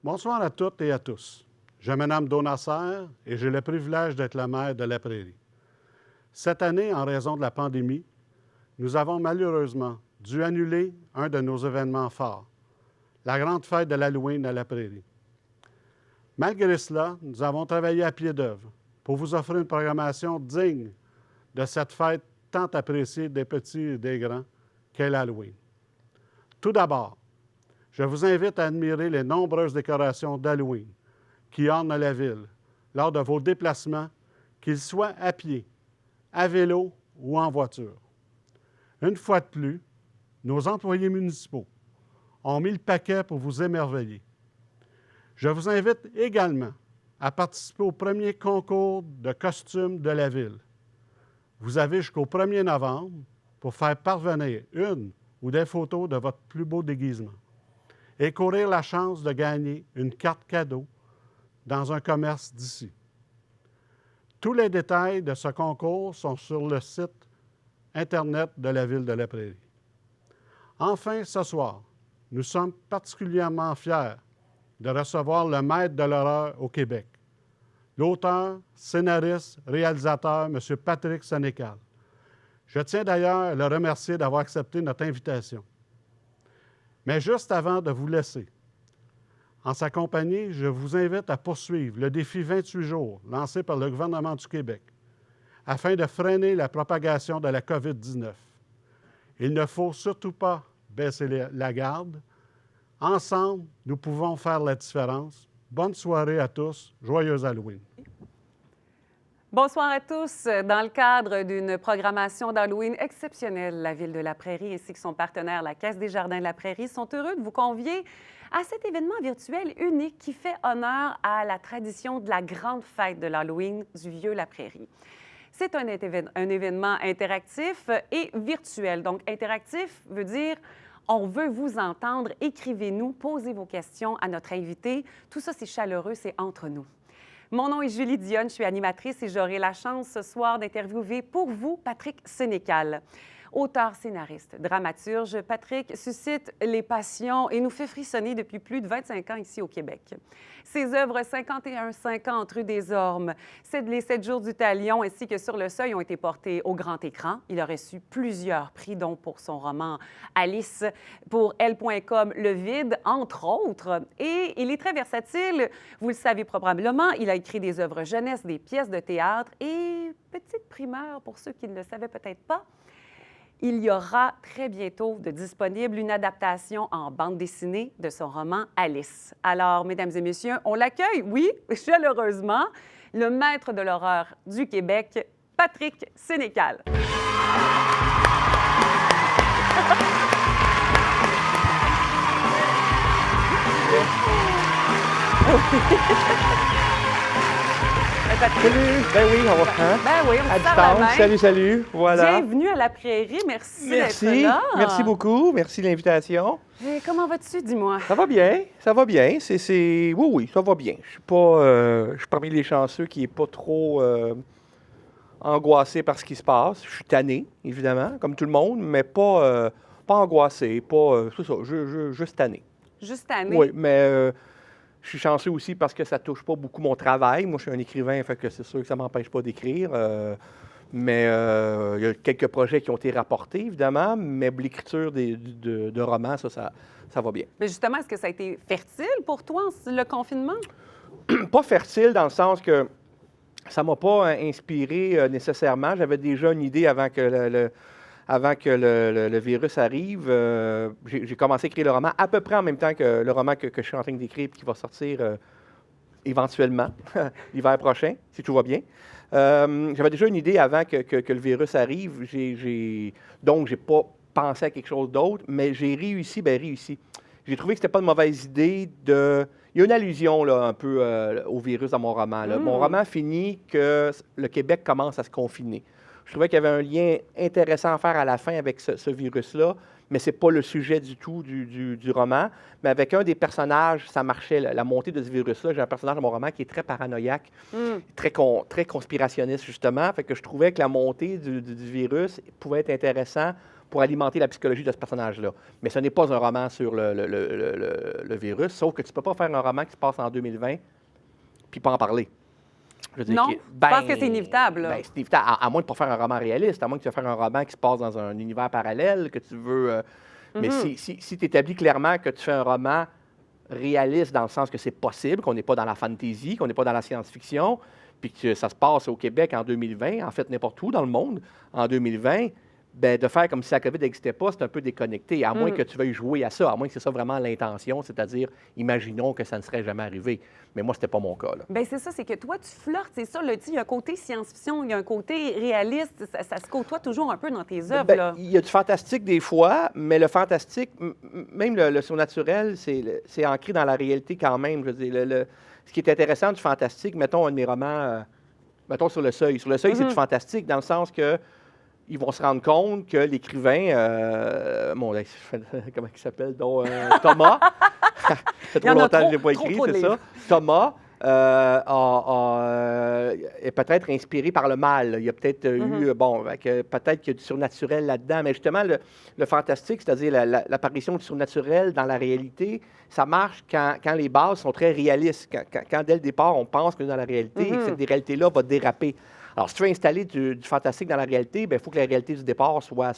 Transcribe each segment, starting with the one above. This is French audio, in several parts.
Bonsoir à toutes et à tous. Je me nomme Donasser et j'ai le privilège d'être le maire de La Prairie. Cette année, en raison de la pandémie, nous avons malheureusement dû annuler un de nos événements forts, la grande fête de l'Halloween à La Prairie. Malgré cela, nous avons travaillé à pied d'œuvre pour vous offrir une programmation digne de cette fête tant appréciée des petits et des grands qu'est l'Halloween. Tout d'abord, je vous invite à admirer les nombreuses décorations d'Halloween qui ornent la ville lors de vos déplacements, qu'ils soient à pied, à vélo ou en voiture. Une fois de plus, nos employés municipaux ont mis le paquet pour vous émerveiller. Je vous invite également à participer au premier concours de costumes de la ville. Vous avez jusqu'au 1er novembre pour faire parvenir une ou des photos de votre plus beau déguisement et courir la chance de gagner une carte cadeau dans un commerce d'ici. Tous les détails de ce concours sont sur le site Internet de la Ville de La Prairie. Enfin, ce soir, nous sommes particulièrement fiers de recevoir le maître de l'horreur au Québec, l'auteur, scénariste, réalisateur, M. Patrick Sénécal. Je tiens d'ailleurs à le remercier d'avoir accepté notre invitation. Mais juste avant de vous laisser, en sa compagnie, je vous invite à poursuivre le défi 28 jours lancé par le gouvernement du Québec afin de freiner la propagation de la COVID-19. Il ne faut surtout pas baisser la garde. Ensemble, nous pouvons faire la différence. Bonne soirée à tous. Joyeux Halloween. Bonsoir à tous. Dans le cadre d'une programmation d'Halloween exceptionnelle, la Ville de La Prairie ainsi que son partenaire, la Caisse des Jardins de La Prairie, sont heureux de vous convier à cet événement virtuel unique qui fait honneur à la tradition de la grande fête de l'Halloween du Vieux La Prairie. C'est un événement interactif et virtuel. Donc, interactif veut dire on veut vous entendre, écrivez-nous, posez vos questions à notre invité. Tout ça, c'est chaleureux, c'est entre nous. Mon nom est Julie Dionne, je suis animatrice et j'aurai la chance ce soir d'interviewer pour vous Patrick Sénécal. Auteur, scénariste, dramaturge, Patrick suscite les passions et nous fait frissonner depuis plus de 25 ans ici au Québec. Ses œuvres 51-50 rue des Ormes, Les 7 jours du Talion ainsi que Sur le seuil ont été portés au grand écran. Il a reçu plusieurs prix, dont pour son roman Alice, pour Elle.com, Le Vide, entre autres. Et il est très versatile, vous le savez probablement, il a écrit des œuvres jeunesse, des pièces de théâtre et, petite primeur pour ceux qui ne le savaient peut-être pas, il y aura très bientôt de disponible une adaptation en bande dessinée de son roman Alice. Alors, mesdames et messieurs, on l'accueille, oui, chaleureusement, le maître de l'horreur du Québec, Patrick Sénécal. Salut! Ben oui, on va faire. Ben oui, on à se serre la main. distance. Salut, salut. Voilà. Bienvenue à La Prairie. Merci Merci. d'être là. Merci beaucoup. Merci de l'invitation. Et comment vas-tu, dis-moi? Ça va bien. Ça va bien. Oui, ça va bien. Je suis parmi les chanceux qui n'est pas trop angoissé par ce qui se passe. Je suis tanné, évidemment, comme tout le monde, mais pas angoissé, c'est ça, juste tanné. Juste tanné? Oui, mais je suis chanceux aussi parce que ça ne touche pas beaucoup mon travail. Moi, je suis un écrivain, fait que c'est sûr que ça ne m'empêche pas d'écrire. Mais il y a quelques projets qui ont été rapportés, évidemment, mais l'écriture de romans, ça va bien. Mais justement, est-ce que ça a été fertile pour toi, le confinement? Pas fertile dans le sens que ça ne m'a pas inspiré nécessairement. J'avais déjà une idée avant que le virus arrive. J'ai commencé à écrire le roman à peu près en même temps que le roman que je suis en train d'écrire et qui va sortir éventuellement l'hiver prochain, si tout va bien. J'avais déjà une idée avant que le virus arrive. Donc, je n'ai pas pensé à quelque chose d'autre, mais j'ai réussi. J'ai trouvé que ce n'était pas une mauvaise idée de... Il y a une allusion là, un peu au virus dans mon roman. Là. Mon roman finit que le Québec commence à se confiner. Je trouvais qu'il y avait un lien intéressant à faire à la fin avec ce virus-là, mais ce n'est pas le sujet du tout du roman. Mais avec un des personnages, ça marchait, la montée de ce virus-là. J'ai un personnage dans mon roman qui est très paranoïaque, très conspirationniste, justement. Fait que je trouvais que la montée du virus pouvait être intéressant pour alimenter la psychologie de ce personnage-là. Mais ce n'est pas un roman sur le virus, sauf que tu ne peux pas faire un roman qui se passe en 2020 puis pas en parler. Je veux dire Non, je pense que c'est inévitable. Ben, c'est inévitable, à moins de pas faire un roman réaliste, à moins que tu veux faire un roman qui se passe dans un univers parallèle, que tu veux... Mais si tu établis clairement que tu fais un roman réaliste dans le sens que c'est possible, qu'on n'est pas dans la fantasy, qu'on n'est pas dans la science-fiction, puis que ça se passe au Québec en 2020, en fait n'importe où dans le monde en 2020, ben, de faire comme si la COVID n'existait pas, c'est un peu déconnecté, à moins que tu veuilles jouer à ça, à moins que c'est ça vraiment l'intention, c'est-à-dire, imaginons que ça ne serait jamais arrivé. Mais moi, ce n'était pas mon cas. Bien, c'est ça, c'est que toi, tu flirtes, c'est ça, là, il y a un côté science-fiction, il y a un côté réaliste, ça se côtoie toujours un peu dans tes œuvres. Ben, il y a du fantastique des fois, mais le fantastique, même le surnaturel, c'est ancré dans la réalité quand même. Je veux dire, ce qui est intéressant du fantastique, mettons un de mes romans, mettons Sur le seuil. Sur le seuil, c'est du fantastique dans le sens que ils vont se rendre compte que l'écrivain, comment il s'appelle, donc, Thomas, ça fait trop longtemps que je ne l'ai pas écrit, c'est ça, Thomas est peut-être inspiré par le mal. Il y a peut-être eu, peut-être qu'il y a du surnaturel là-dedans, mais justement, le fantastique, c'est-à-dire l'apparition du surnaturel dans la réalité, ça marche quand les bases sont très réalistes, quand dès le départ, on pense que dans la réalité, et que cette réalité-là va déraper. Alors, si tu veux installer du fantastique dans la réalité, il faut que la réalité du départ soit...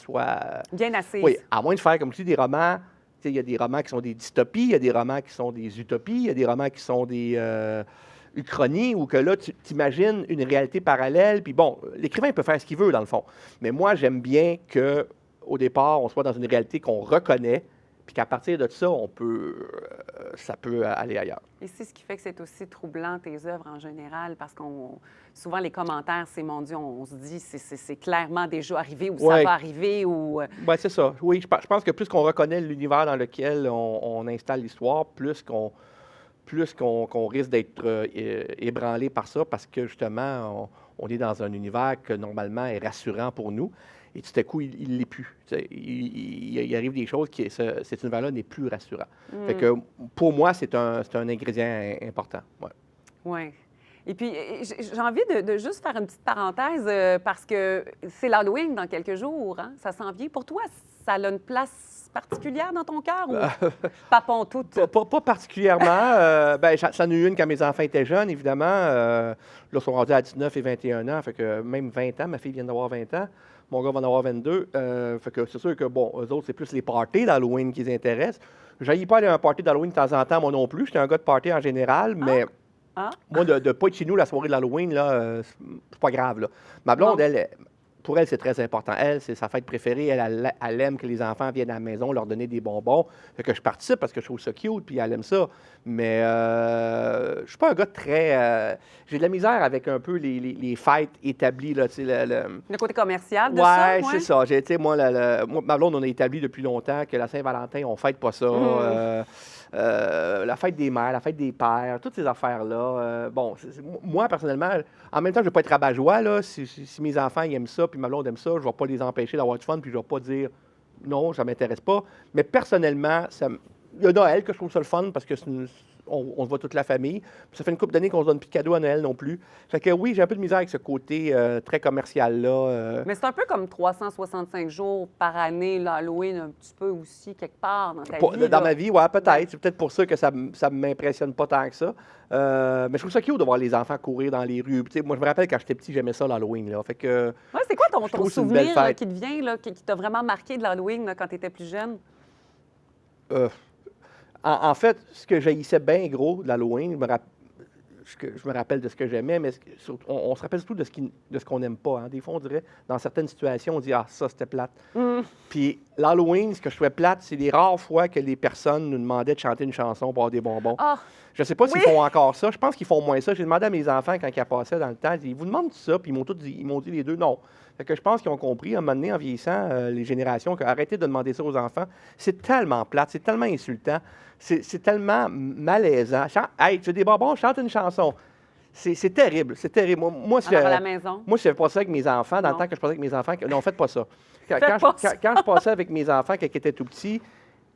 bien assise. Oui, à moins de faire, comme tu dis, des romans. Il y a des romans qui sont des dystopies, il y a des romans qui sont des utopies, il y a des romans qui sont des uchronies, où que là, tu t'imagines une réalité parallèle. Puis bon, l'écrivain peut faire ce qu'il veut, dans le fond. Mais moi, j'aime bien qu'au départ, on soit dans une réalité qu'on reconnaît, puis qu'à partir de ça, ça peut aller ailleurs. Et c'est ce qui fait que c'est aussi troublant, tes œuvres en général, parce qu'on souvent les commentaires, c'est mon Dieu, on se dit c'est clairement déjà arrivé ou ça va arriver ou... Oui, c'est ça. Oui, je pense que plus qu'on reconnaît l'univers dans lequel on installe l'histoire, plus qu'on risque d'être ébranlé par ça, parce que justement, on est dans un univers que normalement est rassurant pour nous. Et tout à coup, il ne l'est plus. Il arrive des choses qui, cet univers-là n'est plus rassurant. Fait que pour moi, c'est un ingrédient important. Ouais. Oui. Et puis, j'ai envie de juste faire une petite parenthèse parce que c'est l'Halloween dans quelques jours. Hein? Ça s'en vient. Pour toi, ça a une place particulière dans ton cœur ou papon tout? Pas particulièrement. J'en ai eu une quand mes enfants étaient jeunes, évidemment. Là, ils sont rendus à 19 et 21 ans. Fait que même 20 ans, ma fille vient d'avoir 20 ans. Mon gars va en avoir 22. Fait que c'est sûr que, bon, eux autres, c'est plus les parties d'Halloween qui les intéressent. Je n'aille pas aller à un party d'Halloween de temps en temps, moi non plus. J'étais un gars de party en général, mais moi, de ne pas être chez nous la soirée de l'Halloween, là, c'est pas grave. Là. Ma blonde, pour elle, c'est très important. Elle, c'est sa fête préférée. Elle aime que les enfants viennent à la maison, leur donner des bonbons. Fait que je participe parce que je trouve ça cute, puis elle aime ça. Mais je suis pas un gars très... j'ai de la misère avec un peu les fêtes établies. Là, le côté commercial de ça? Oui, c'est ça. Moi, ma blonde, on a établi depuis longtemps que la Saint-Valentin, on fête pas ça. La fête des mères, la fête des pères, toutes ces affaires-là. Moi, personnellement, en même temps, je ne vais pas être rabat-joie. Là, si mes enfants ils aiment ça, puis ma blonde aime ça, je ne vais pas les empêcher d'avoir du fun, puis je ne vais pas dire non, ça ne m'intéresse pas. Mais personnellement, il y a Noël que je trouve ça le fun parce que on se voit toute la famille. Puis ça fait une couple d'années qu'on se donne plus de cadeaux à Noël non plus. Fait que oui, j'ai un peu de misère avec ce côté très commercial-là. Mais c'est un peu comme 365 jours par année, l'Halloween, un petit peu aussi, quelque part dans ta vie. Dans ma vie, oui, peut-être. C'est peut-être pour ça que ça ne m'impressionne pas tant que ça. Mais je trouve ça cute de voir les enfants courir dans les rues. Moi, je me rappelle quand j'étais petit, j'aimais ça l'Halloween. Là. Fait que, c'est quoi ton souvenir là, qui te vient, là, qui t'a vraiment marqué de l'Halloween là, quand tu étais plus jeune? En fait, ce que j'haïssais bien gros de l'Halloween, je me rappelle de ce que j'aimais, mais on se rappelle surtout de ce qu'on n'aime pas. Hein. Des fois, on dirait, dans certaines situations, on dit « Ah, ça, c'était plate. Puis l'Halloween, ce que je trouvais plate, c'est les rares fois que les personnes nous demandaient de chanter une chanson pour avoir des bonbons. Je ne sais pas s'ils font encore ça. Je pense qu'ils font moins ça. J'ai demandé à mes enfants, quand ils passaient dans le temps, ils vous demandent ça, puis ils m'ont dit les deux non. Fait que je pense qu'ils ont compris, à un moment donné, en vieillissant, les générations, qu'arrêter de demander ça aux enfants, c'est tellement plate, c'est tellement insultant, c'est tellement malaisant. Hey, tu veux des bonbons, chante une chanson. C'est terrible, c'est terrible. Moi, Alors, à la maison? moi, je ne faisais pas ça avec mes enfants, dans Non. le temps que je passais avec mes enfants. Non, faites pas ça. Quand, Faites pas ça. quand je passais avec mes enfants, quand ils étaient tout petits,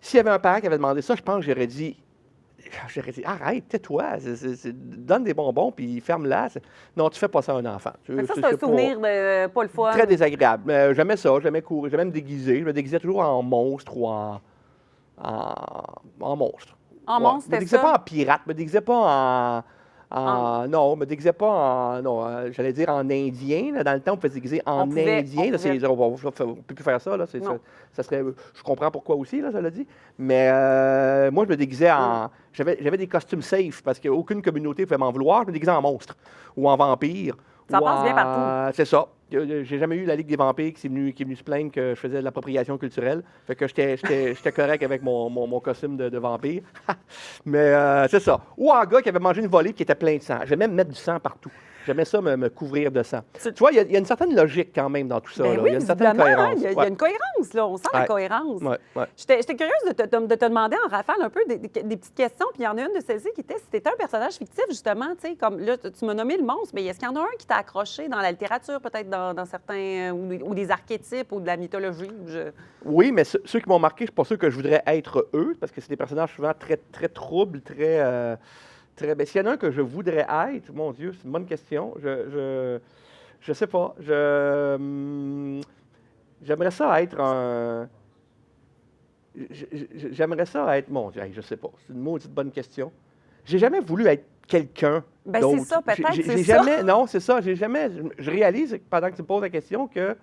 s'il y avait un parent qui avait demandé ça, je pense que j'aurais dit, arrête, tais-toi, donne des bonbons, puis ferme-la. Non, tu fais pas ça à un enfant. Fait que ça, c'est un souvenir de pas le fun. Très désagréable. J'aimais ça, j'aimais courir, j'aimais me déguiser. Je me déguisais toujours en monstre ou en monstre. En Ouais. monstre, Je me c'était déguisais ça? pas en pirate, je me déguisais pas non, je me déguisais pas en, non, j'allais dire en indien. Là, dans le temps, on pouvait se déguiser en indien. Là, on ne peut plus faire ça. Là, Non. ça serait, je comprends pourquoi aussi, là, ça l'a dit. Mais moi, je me déguisais en... J'avais des costumes safe parce qu'aucune communauté ne pouvait m'en vouloir. Je me déguisais en monstre ou en vampire. Ça ou passe bien partout. C'est ça. J'ai jamais eu la Ligue des vampires qui est venue se plaindre que je faisais de l'appropriation culturelle. Fait que j'étais correct avec mon costume de vampire. Mais c'est ça. Ou un gars qui avait mangé une volée et qui était plein de sang. J'aimais même mettre du sang partout. J'aimais ça me couvrir de sang. Tu vois, il y a une certaine logique quand même dans tout ça. Ben là. oui, Il y a une certaine visiblement, cohérence. il y a une cohérence, là. On sent la cohérence. Ouais. J'étais curieuse de te demander en rafale un peu des petites questions, puis il y en a une de celles-ci qui était si tu étais un personnage fictif, justement, tu sais, comme là, tu m'as nommé le monstre, mais est-ce qu'il y en a un qui t'a accroché dans la littérature, peut-être dans certains, ou des archétypes ou de la mythologie? Oui, mais ceux qui m'ont marqué, je ne suis pas sûr que je voudrais être eux, parce que c'est des personnages souvent très, très troubles, très... Ben, s'il y en a un que je voudrais être, mon Dieu, c'est une bonne question. Je sais pas. J'aimerais ça être un... J'aimerais ça être... Mon Dieu, je sais pas. C'est une maudite bonne question. J'ai jamais voulu être quelqu'un Ben d'autre. c'est ça, peut-être, J'ai c'est jamais... ça. Non, c'est ça. J'ai jamais... Je réalise pendant que tu me poses la question que...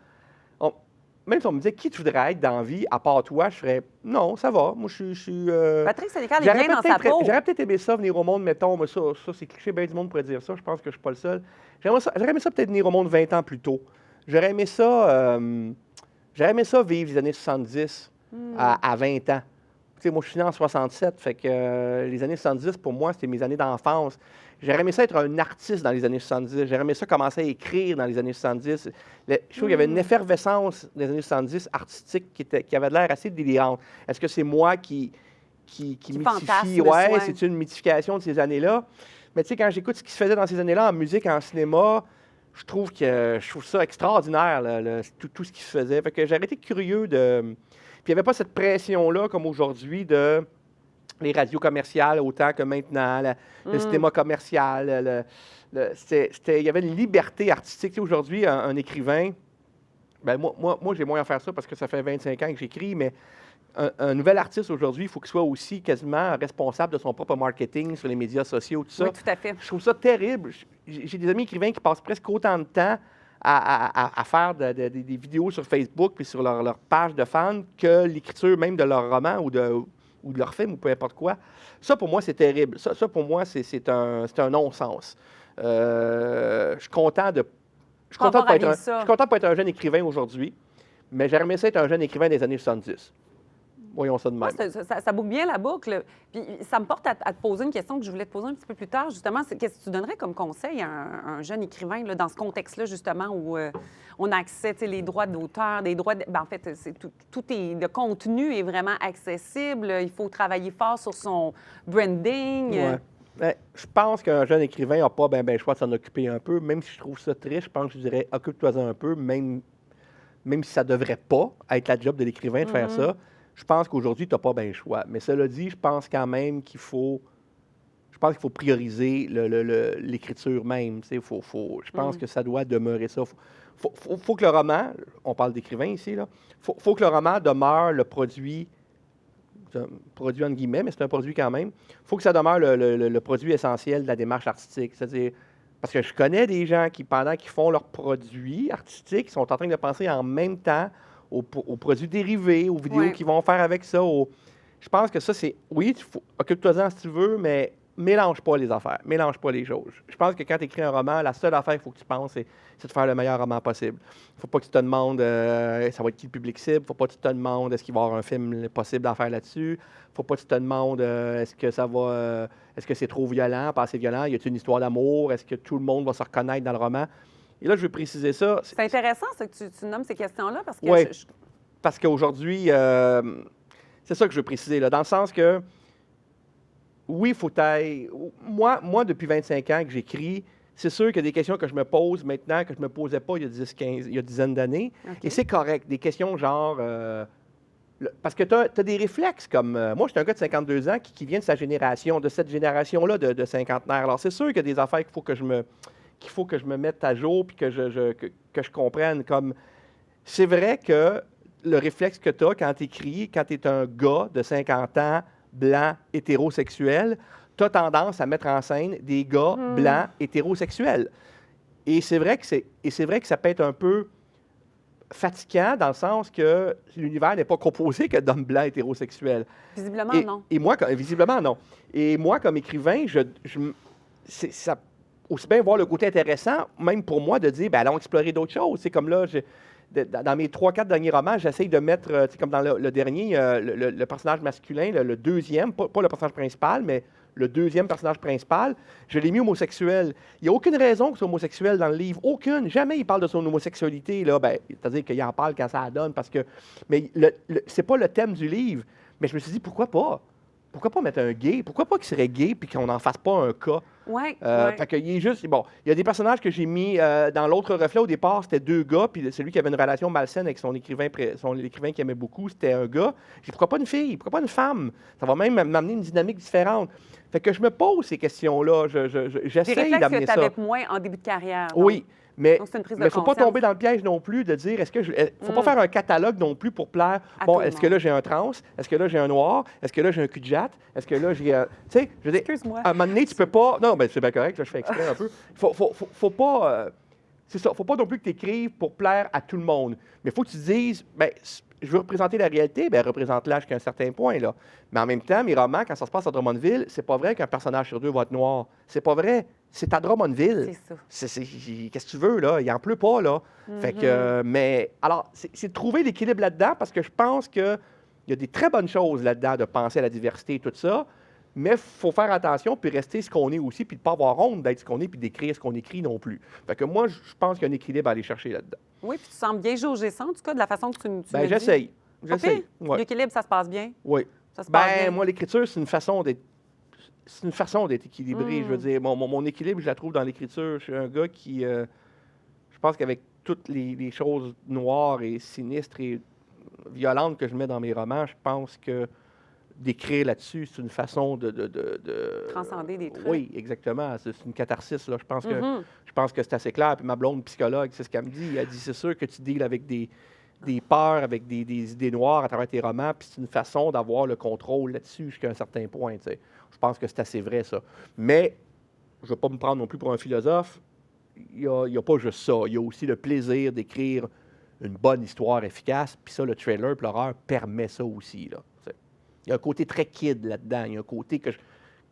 Même si on me disait qui tu voudrais être dans la vie, à part toi, je ferais non, ça va. Moi, je suis. Patrick Sénécal est bien dans sa peau. J'aurais peut-être aimé ça, venir au monde, mettons, mais ça c'est cliché, bien du monde pourrait dire ça. Je pense que je ne suis pas le seul. J'aurais aimé ça peut-être venir au monde 20 ans plus tôt. J'aurais aimé ça vivre les années 70 à 20 ans. Tu sais, moi, je suis né en 67, fait que les années 70, pour moi, c'était mes années d'enfance. J'aurais aimé ça être un artiste dans les années 70. J'aurais aimé ça commencer à écrire dans les années 70. Je trouve qu'il y avait une effervescence des années 70 artistique qui avait de l'air assez délirante. Est-ce que c'est moi qui mythifie? Ouais, c'est une mythification de ces années-là. Mais tu sais, quand j'écoute ce qui se faisait dans ces années-là en musique, en cinéma, je trouve ça extraordinaire, tout ce qui se faisait. Fait que j'aurais été curieux de... Puis il n'y avait pas cette pression-là, comme aujourd'hui, de les radios commerciales autant que maintenant, le cinéma commercial. Il y avait une liberté artistique. Tu sais, aujourd'hui, un écrivain, ben moi j'ai moins à faire ça parce que ça fait 25 ans que j'écris, mais un nouvel artiste aujourd'hui, il faut qu'il soit aussi quasiment responsable de son propre marketing sur les médias sociaux, tout ça. Oui, tout à fait. Je trouve ça terrible. J'ai des amis écrivains qui passent presque autant de temps à faire des vidéos sur Facebook puis sur leur page de fans que l'écriture même de leur roman ou de leur film ou peu importe quoi. Ça, pour moi, c'est terrible. Ça pour moi, c'est un non-sens. Je suis content de ne pas être un jeune écrivain aujourd'hui, mais j'aimerais aimé ça être un jeune écrivain des années 70. Voyons ça de même. Ça boucle bien la boucle. Puis ça me porte à te poser une question que je voulais te poser un petit peu plus tard, justement. Qu'est-ce que tu donnerais comme conseil à un jeune écrivain là, dans ce contexte-là, justement, où on a accès, les droits d'auteur, des droits... en fait, le contenu est vraiment accessible. Il faut travailler fort sur son branding. Ouais. Je pense qu'un jeune écrivain n'a pas le choix de s'en occuper un peu. Même si je trouve ça triste, je pense que je dirais occupe-toi-en un peu, même si ça ne devrait pas être la job de l'écrivain de faire ça. Je pense qu'aujourd'hui, tu n'as pas bien le choix. Mais cela dit, je pense quand même qu'il faut prioriser l'écriture même. Je pense que ça doit demeurer ça. Faut que le roman, on parle d'écrivain ici, là, faut que le roman demeure le produit entre guillemets, mais c'est un produit quand même. Il faut que ça demeure le produit essentiel de la démarche artistique. C'est-à-dire, parce que je connais des gens qui, pendant qu'ils font leur produit artistique, sont en train de penser en même temps aux produits dérivés, aux vidéos qu'ils vont faire avec ça. Je pense que ça, c'est... Oui, occupe-toi-en si tu veux, mais mélange pas les affaires, mélange pas les choses. Je pense que quand tu écris un roman, la seule affaire qu'il faut que tu penses, c'est de faire le meilleur roman possible. Il ne faut pas que tu te demandes ça va être qui le public cible. Il ne faut pas que tu te demandes est-ce qu'il va y avoir un film possible à faire là-dessus. Il ne faut pas que tu te demandes est-ce que c'est trop violent, pas assez violent, y a-t-il une histoire d'amour, est-ce que tout le monde va se reconnaître dans le roman. Et là, je veux préciser ça. C'est intéressant ça, que tu nommes ces questions-là parce que... Oui, parce qu'aujourd'hui, c'est ça que je veux préciser, là, dans le sens que, oui, il faut tailler. Moi, depuis 25 ans que j'écris, C'est sûr qu'il y a des questions que je me pose maintenant que je ne me posais pas il y a 10, 15, il y a dizaines d'années. OK. Et c'est correct. Des questions genre... parce que tu as des réflexes comme... moi, je suis un gars de 52 ans qui vient de sa génération, de cette génération-là de cinquantenaires. Alors, c'est sûr qu'il y a des affaires qu'il faut que je me mette à jour puis que je comprenne. Comme, c'est vrai que le réflexe que tu as quand tu écris, quand tu es un gars de 50 ans, blanc, hétérosexuel, tu as tendance à mettre en scène des gars blancs, hétérosexuels. Et c'est vrai que ça peut être un peu fatigant dans le sens que l'univers n'est pas composé que d'hommes blancs hétérosexuels. Visiblement, non. Et moi, visiblement, non. Et moi, comme écrivain, ça, aussi bien voir le côté intéressant, même pour moi, de dire, ben allons explorer d'autres choses. C'est comme là, dans mes 3-4 derniers romans, j'essaye de mettre, comme dans le dernier, le personnage masculin, le deuxième, pas le personnage principal, mais le deuxième personnage principal, je l'ai mis homosexuel. Il n'y a aucune raison que c'est homosexuel dans le livre. Aucune. Jamais il parle de son homosexualité. Là. Ben, c'est-à-dire qu'il en parle quand ça donne. Parce que, mais c'est pas le thème du livre. Mais je me suis dit, pourquoi pas? Pourquoi pas mettre un gay? Pourquoi pas qu'il serait gay puis qu'on n'en fasse pas un cas? Oui. Fait qu'il est juste... Bon, il y a des personnages que j'ai mis dans l'autre reflet. Au départ, c'était 2 gars, puis celui qui avait une relation malsaine avec l'écrivain qu'il aimait beaucoup, c'était un gars. J'ai dit, pourquoi pas une fille? Pourquoi pas une femme? Ça va même m'amener une dynamique différente. Fait que je me pose ces questions-là. J'essaye d'amener ça. Que tu avais moins en début de carrière. Donc. Oui. Mais Donc, c'est une prise il de ne faut pas conscience. tomber dans le piège non plus de dire, il ne faut pas faire un catalogue non plus pour plaire. À Bon, tout le est-ce que là, j'ai un trans? Est-ce que là, j'ai un noir? Est-ce que là, j'ai un cul de jatte? Est-ce que là, j'ai... tu sais, je veux dire, Excuse-moi. à un moment donné, tu peux pas... Non, ben c'est bien correct, là, je fais exprès un peu. Faut pas... c'est ça, faut pas non plus que tu écrives pour plaire à tout le monde. Mais il faut que tu te dises, ben, je veux représenter la réalité, ben représente-la jusqu'à un certain point, là. Mais en même temps, mes romans, quand ça se passe à Drummondville, c'est pas vrai qu'un personnage sur 2 va être noir. C'est pas vrai. C'est à Drummondville. C'est ça. Qu'est-ce que tu veux, là? Il en pleut pas, là. Fait que, mais, alors, c'est de trouver l'équilibre là-dedans parce que je pense qu'il y a des très bonnes choses là-dedans de penser à la diversité et tout ça, mais il faut faire attention puis rester ce qu'on est aussi puis de ne pas avoir honte d'être ce qu'on est puis d'écrire ce qu'on écrit non plus. Fait que moi, je pense qu'il y a un équilibre à aller chercher là-dedans. Oui, puis tu sembles bien jauger ça, en tout cas, de la façon que tu me Ben, dis. j'essaye. OK. Ouais. L'équilibre, ça se passe bien? Oui. Ça se passe bien? Moi, l'écriture, c'est une façon d'être équilibré. Je veux dire, mon équilibre, je la trouve dans l'écriture. Je suis un gars qui, je pense qu'avec toutes les choses noires et sinistres et violentes que je mets dans mes romans, je pense que d'écrire là-dessus, c'est une façon de Transcender des trucs. Oui, exactement. C'est une catharsis. Là. Je pense que c'est assez clair. Puis ma blonde psychologue, c'est ce qu'elle me dit. Elle dit, c'est sûr que tu deals avec des peurs, avec des idées noires à travers tes romans, puis c'est une façon d'avoir le contrôle là-dessus jusqu'à un certain point. T'sais. Je pense que c'est assez vrai, ça. Mais je ne veux pas me prendre non plus pour un philosophe. Il n'y a pas juste ça. Il y a aussi le plaisir d'écrire une bonne histoire efficace, puis ça, le trailer, puis l'horreur permet ça aussi. Là, t'sais. Il y a un côté très kid là-dedans. Il y a un côté que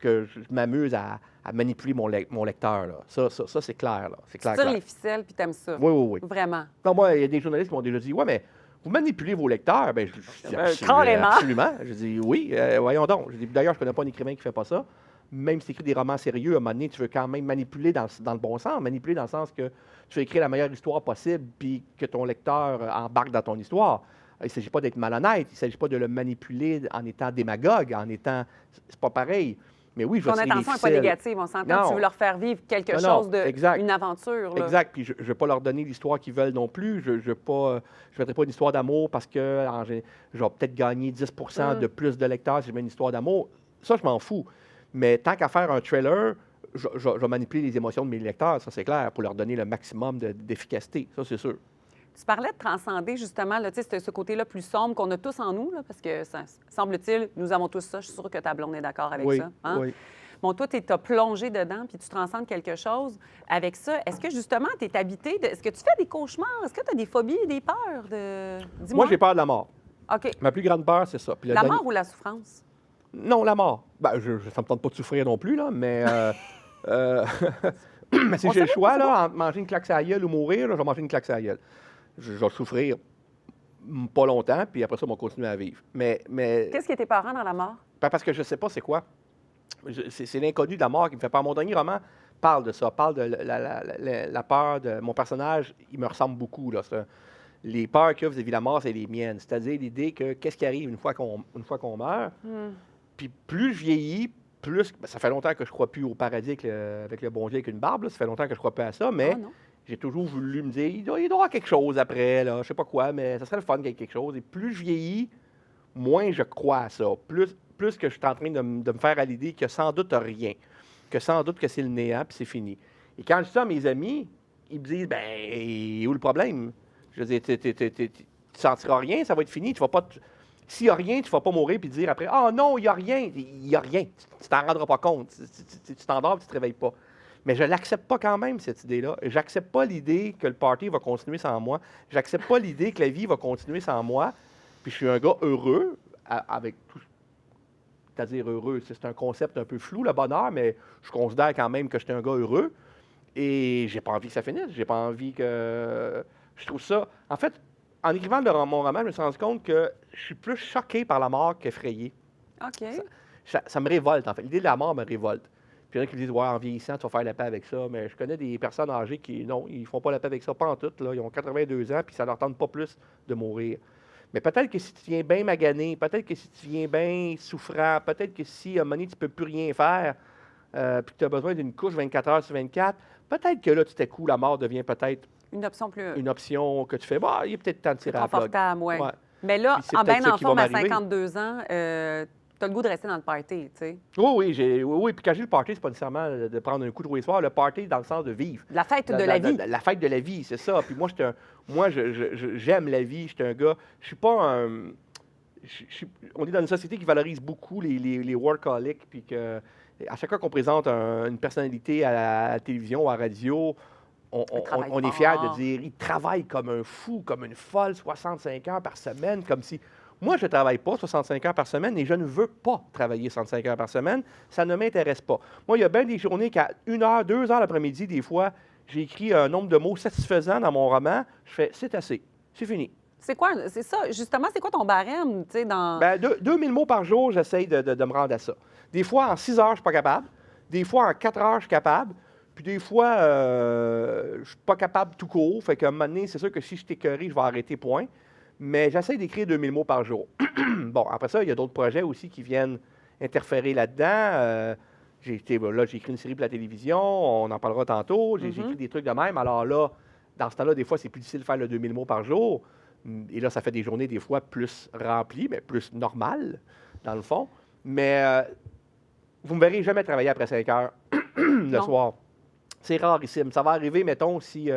je m'amuse à manipuler mon lecteur. Là. Ça c'est clair. Là. C'est clair, Tu tires clair. les ficelles puis t'aimes ça. Oui. Vraiment. Non, moi, il y a des journalistes qui m'ont déjà dit, ouais, mais vous manipulez vos lecteurs. Ben, je dis, Carrément. Absolument. Je dis, oui, voyons donc. Je dis, d'ailleurs, je ne connais pas un écrivain qui ne fait pas ça. Même si tu écris des romans sérieux, à un moment donné, tu veux quand même manipuler dans le bon sens. Manipuler dans le sens que tu veux écrire la meilleure histoire possible puis que ton lecteur embarque dans ton histoire. Il ne s'agit pas d'être malhonnête. Il ne s'agit pas de le manipuler en étant démagogue, en étant... C'est pas pareil. Mais oui, je vais Ton tirer les intention n'est pas ficelles. négative. On s'entend que tu veux leur faire vivre quelque chose une aventure. Là. Exact. Puis je ne vais pas leur donner l'histoire qu'ils veulent non plus. Je ne mettrai pas une histoire d'amour parce que je vais peut-être gagner 10 de plus de lecteurs si je mets une histoire d'amour. Ça, je m'en fous. Mais tant qu'à faire un trailer, je vais manipuler les émotions de mes lecteurs, ça c'est clair, pour leur donner le maximum d'efficacité. Ça, c'est sûr. Tu parlais de transcender, justement, là, ce côté-là plus sombre qu'on a tous en nous, là, parce que, semble-t-il, nous avons tous ça. Je suis sûre que ta blonde est d'accord avec ça. Hein? Oui. Bon, toi, tu as plongé dedans, puis tu transcendes quelque chose avec ça. Est-ce que, justement, tu es habité de... Est-ce que tu fais des cauchemars? Est-ce que tu as des phobies, des peurs? Dis-moi. Moi, j'ai peur de la mort. OK. Ma plus grande peur, c'est ça. Puis La mort ou la souffrance? Non, la mort. Ben, ça ne me tente pas de souffrir non plus, là, mais... mais si j'ai le choix, là, entre manger une claque à la gueule ou mourir, là, je vais manger une claque à la gueule. Je vais souffrir pas longtemps, puis après ça, on va continuer à vivre. Mais Qu'est-ce qui était peurant dans la mort? Ben, parce que je ne sais pas c'est quoi. C'est l'inconnu de la mort qui me fait peur. Mon dernier roman parle de ça, parle de la peur de... Mon personnage, il me ressemble beaucoup. Là. Les peurs qu'il y a vis-à-vis de la mort, c'est les miennes. C'est-à-dire l'idée que qu'est-ce qui arrive une fois qu'on meurt. Puis plus je vieillis, plus, ça fait longtemps que je ne crois plus au paradis avec le bon Dieu avec une barbe, là. Ça fait longtemps que je ne crois plus à ça, mais j'ai toujours voulu me dire, il doit y avoir quelque chose après, là, je ne sais pas quoi, mais ça serait le fun qu'il y ait quelque chose. Et plus je vieillis, moins je crois à ça. Plus que je suis en train de me faire à l'idée qu'il n'y a sans doute rien, que sans doute que c'est le néant, puis c'est fini. Et quand je dis ça à mes amis, ils me disent, ben, où le problème? Je veux dire, tu ne sentiras rien, ça va être fini, tu vas pas... S'il n'y a rien, tu ne vas pas mourir puis dire après, « Ah non, il n'y a rien. » Il n'y a rien. Tu t'en rendras pas compte. Tu t'endors et tu ne te réveilles pas. Mais je ne l'accepte pas quand même, cette idée-là. Je n'accepte pas l'idée que le party va continuer sans moi. Je n'accepte pas l'idée que la vie va continuer sans moi. Puis je suis un gars heureux, avec tout. C'est-à-dire heureux, c'est un concept un peu flou, le bonheur, mais je considère quand même que j'étais un gars heureux. Et j'ai pas envie que ça finisse. J'ai pas envie que... Je trouve ça... En fait, en écrivant mon roman, je me suis rendu compte que je suis plus choqué par la mort qu'effrayé. OK. Ça me révolte, en fait. L'idée de la mort me révolte. Puis il y en a qui me disent, ouais, en vieillissant, tu vas faire la paix avec ça. Mais je connais des personnes âgées qui, non, ils font pas la paix avec ça, pas en tout. Là. Ils ont 82 ans, puis ça leur tente pas plus de mourir. Mais peut-être que si tu viens bien magané, peut-être que si tu viens bien souffrant, peut-être que si, à un moment donné, tu peux plus rien faire, puis que tu as besoin d'une couche 24 heures sur 24, peut-être que là, tout à coup, la mort devient peut-être une option que tu fais, bah, il est peut-être temps de tirer à la plug. Confortable, oui. Ouais. Mais là, Puis c'est en peut-être bien ça en qui va forme à m'arriver. 52 ans, tu as le goût de rester dans le party, tu sais. Oui. Puis quand j'ai le party, c'est pas nécessairement de prendre un coup de rouille soir. Le party, dans le sens de vivre. La fête de la vie. La fête de la vie, c'est ça. Puis moi, j'aime la vie. Je suis un gars... Je suis pas un... on est dans une société qui valorise beaucoup les workaholics, puis que à chaque fois qu'on présente une personnalité à la télévision ou à la radio, on est fiers de dire il travaille comme un fou, comme une folle, 65 heures par semaine, comme si... Moi, je ne travaille pas 65 heures par semaine et je ne veux pas travailler 65 heures par semaine. Ça ne m'intéresse pas. Moi, il y a bien des journées qu'à 1 heure, 2 heures l'après-midi, des fois, j'ai écrit un nombre de mots satisfaisant dans mon roman. Je fais, c'est assez, c'est fini. C'est quoi, c'est ça, justement, c'est quoi ton barème, tu sais, dans... Bien, 2000 mots par jour, j'essaye de me rendre à ça. Des fois, en 6 heures, je ne suis pas capable. Des fois, en 4 heures, je suis capable. Puis des fois, je ne suis pas capable tout court. Fait qu'à un moment donné, c'est sûr que si je t'écœurie, je vais arrêter, point. Mais j'essaie d'écrire 2000 mots par jour. Bon, après ça, il y a d'autres projets aussi qui viennent interférer là-dedans. J'ai écrit une série pour la télévision, on en parlera tantôt. J'ai écrit des trucs de même. Alors là, dans ce temps-là, des fois, c'est plus difficile de faire le 2000 mots par jour. Et là, ça fait des journées, des fois, plus remplies, mais plus normales, dans le fond. Mais vous ne me verrez jamais travailler après 5 heures le soir. C'est rarissime. Ça va arriver, mettons, si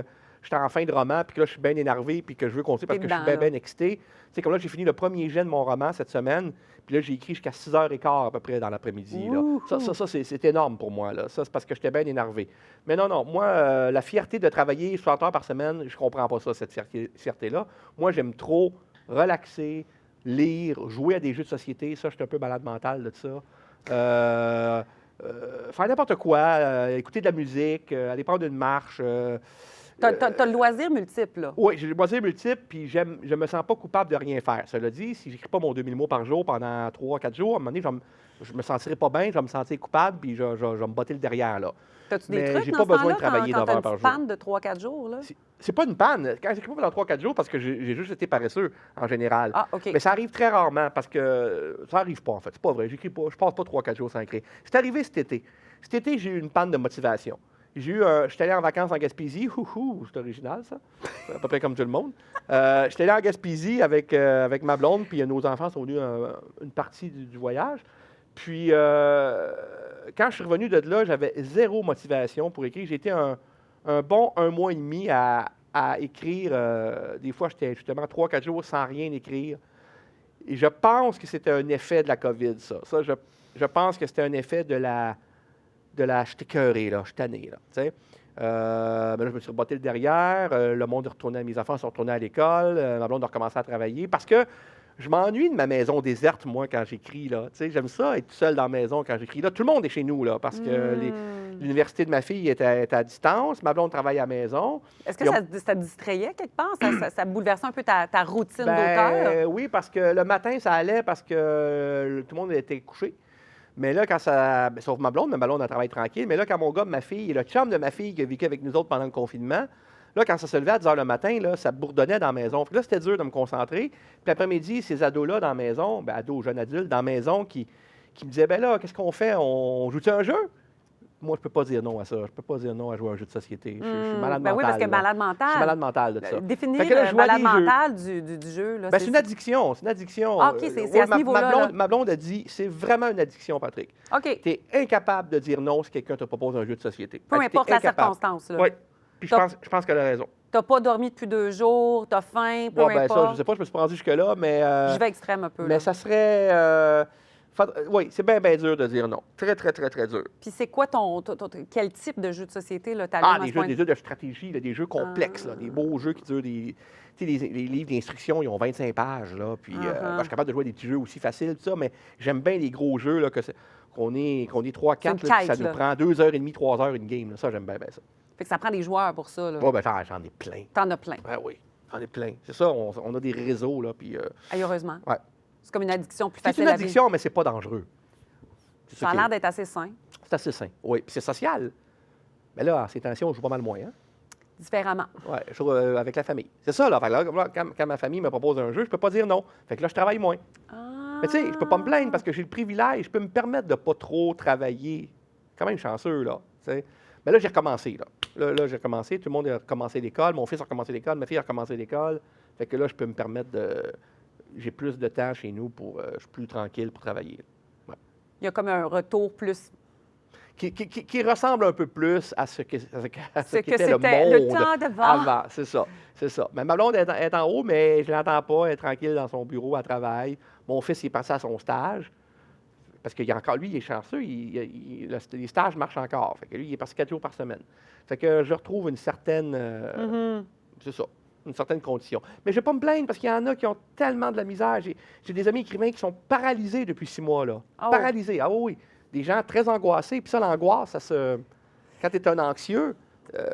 je suis en fin de roman, puis que là, je suis bien énervé, puis que je veux continuer parce que je suis bien excité. Tu sais, comme là, j'ai fini le premier jet de mon roman cette semaine, puis là, j'ai écrit jusqu'à 6h15 à peu près dans l'après-midi. Ça c'est énorme pour moi. Là. Ça, c'est parce que j'étais bien énervé. Mais non, moi, la fierté de travailler 60 heures par semaine, je comprends pas ça, cette fierté-là. Moi, j'aime trop relaxer, lire, jouer à des jeux de société. Ça, je suis un peu malade mental de ça. Faire n'importe quoi, écouter de la musique, aller prendre une marche. T'as le loisir multiple, là. Oui, j'ai le loisir multiple, puis je me sens pas coupable de rien faire. Cela dit, si j'écris pas mon 2000 mots par jour pendant 3-4 jours, à un moment donné, je me sentirai pas bien, je vais me sentir coupable, puis je vais me botter le derrière, là. T'as-tu des Mais trucs j'ai dans pas ce besoin de temps-là, travailler quand 9 heures par t'as une jour. panne de 3-4 jours, là? C'est pas une panne. Quand j'écris pas pendant 3-4 jours, parce que j'ai juste été paresseux, en général. Ah, OK. Mais ça arrive très rarement, parce que ça arrive pas, en fait. C'est pas vrai. J'écris pas, je passe pas 3-4 jours sans écrire. C'est arrivé cet été. Cet été, j'ai eu une panne de motivation. J'étais allé en vacances en Gaspésie. C'est original, ça. C'est à peu près comme tout le monde. J'étais allé en Gaspésie avec ma blonde, puis nos enfants sont venus une partie du voyage. Puis, quand je suis revenu de là, j'avais zéro motivation pour écrire. J'ai été un bon 1 mois et demi à écrire. Des fois, j'étais justement 3-4 jours sans rien écrire. Et je pense que c'était un effet de la COVID, ça. Je pense que c'était un effet de la je suis écœuré, là, je suis tanné, là, tu sais. Mais là, je me suis rebotté le derrière. Le monde est retourné, mes enfants sont retournés à l'école. Ma blonde a recommencé à travailler. Parce que je m'ennuie de ma maison déserte, moi, quand j'écris, là. Tu sais, j'aime ça, être tout seul dans la maison quand j'écris. Là, tout le monde est chez nous, là, parce que l'université de ma fille est à distance. Ma blonde travaille à la maison. Est-ce que ça te distrayait quelque part? Ça bouleversait un peu ta routine d'auteur? Oui, parce que le matin, ça allait parce que tout le monde était couché. Mais là, quand ça... Sauf ma blonde, mais ma blonde, elle travaille tranquille. Mais là, quand mon gars, ma fille, le chum de ma fille qui a vécu avec nous autres pendant le confinement, là, quand ça se levait à 10 h le matin, là, ça bourdonnait dans la maison. Puis là, c'était dur de me concentrer. Puis l'après-midi, ces ados-là dans la maison, ados, jeunes adultes, dans la maison, qui qui me disait, ben là, qu'est-ce qu'on fait? On joue-tu un jeu? Moi, je peux pas dire non à ça. Je peux pas dire non à jouer à un jeu de société. Je suis malade Ben mental. oui, parce que là. malade Je mental. suis malade mental de ça. Définir Fait que là, je vois malade des jeux. mental du jeu. Là, Ben, c'est une addiction. C'est une addiction. Ah, OK, c'est à ce ma niveau-là, là. ma blonde a dit, c'est vraiment une addiction, Patrick. OK. Tu es incapable de dire non si quelqu'un te propose un jeu de société. Peu Fait que importe t'es la incapable. circonstance. Là. Oui. Puis T'as- je pense qu'elle a raison. T'as pas dormi depuis 2 jours, t'as faim, peu Bon, ben ça, importe. je sais pas, je me suis pas rendu jusque-là, mais... Je vais extrême un peu. mais là. ça serait... oui, c'est bien, bien dur de dire non. Très, très, très, très dur. Puis c'est quoi quel type de jeu de société là, t'as Ah, des jeux de stratégie, là, des jeux complexes, là, des beaux jeux qui durent des... Tu sais, les livres d'instruction, ils ont 25 pages, là, puis moi, je suis capable de jouer à des petits jeux aussi faciles, tout ça, mais j'aime bien les gros jeux, là, qu'on est 3-4, C'est une là, puis ça quête, nous là. prend 2h30, 3 heures une game. Là. Ça, j'aime bien, bien ça. Fait que ça prend des joueurs pour ça. Là. Oh, ben, j'en ai plein. T'en as plein. Ben oui, j'en ai plein. C'est ça, on a des réseaux, là, puis... Hey, heureusement. Ouais. C'est comme une addiction plus C'est facile une à vivre. addiction, mais c'est pas dangereux. C'est Ça a qui l'air est- d'être assez sain, C'est assez sain, oui. Puis c'est social. Mais là, en ces temps-ci, on joue pas mal moins, hein? différemment. Oui, je joue avec la famille. C'est ça, là. Fait que là, quand ma famille me propose un jeu, je peux pas dire non. Fait que là, je travaille moins. Ah. Mais tu sais, je peux pas me plaindre parce que j'ai le privilège, je peux me permettre de pas trop travailler. Quand même chanceux, là. Tu sais. Mais là, j'ai recommencé, là. Là, j'ai recommencé. Tout le monde a recommencé l'école. Mon fils a recommencé l'école. Ma fille a recommencé l'école. Fait que là, je peux me permettre de... J'ai plus de temps chez nous pour... je suis plus tranquille pour travailler. Il y a comme un retour plus. Qui ressemble un peu plus à ce qu'était le c'était le monde temps d'avant. avant. C'est ça, c'est ça. Mais ma blonde est en haut, mais je ne l'entends pas. Elle est tranquille dans son bureau, à travail. Mon fils il est passé à son stage. Parce qu'il lui, il est chanceux. Les stages marchent encore. Fait que lui, il est passé 4 jours par semaine. Fait que je retrouve une certaine... C'est ça, une certaine condition. Mais je ne vais pas me plaindre parce qu'il y en a qui ont tellement de la misère. J'ai des amis écrivains qui sont paralysés depuis 6 mois, là. Ah oui. Paralysés, ah oui. Des gens très angoissés. Puis ça, l'angoisse, quand tu es un anxieux,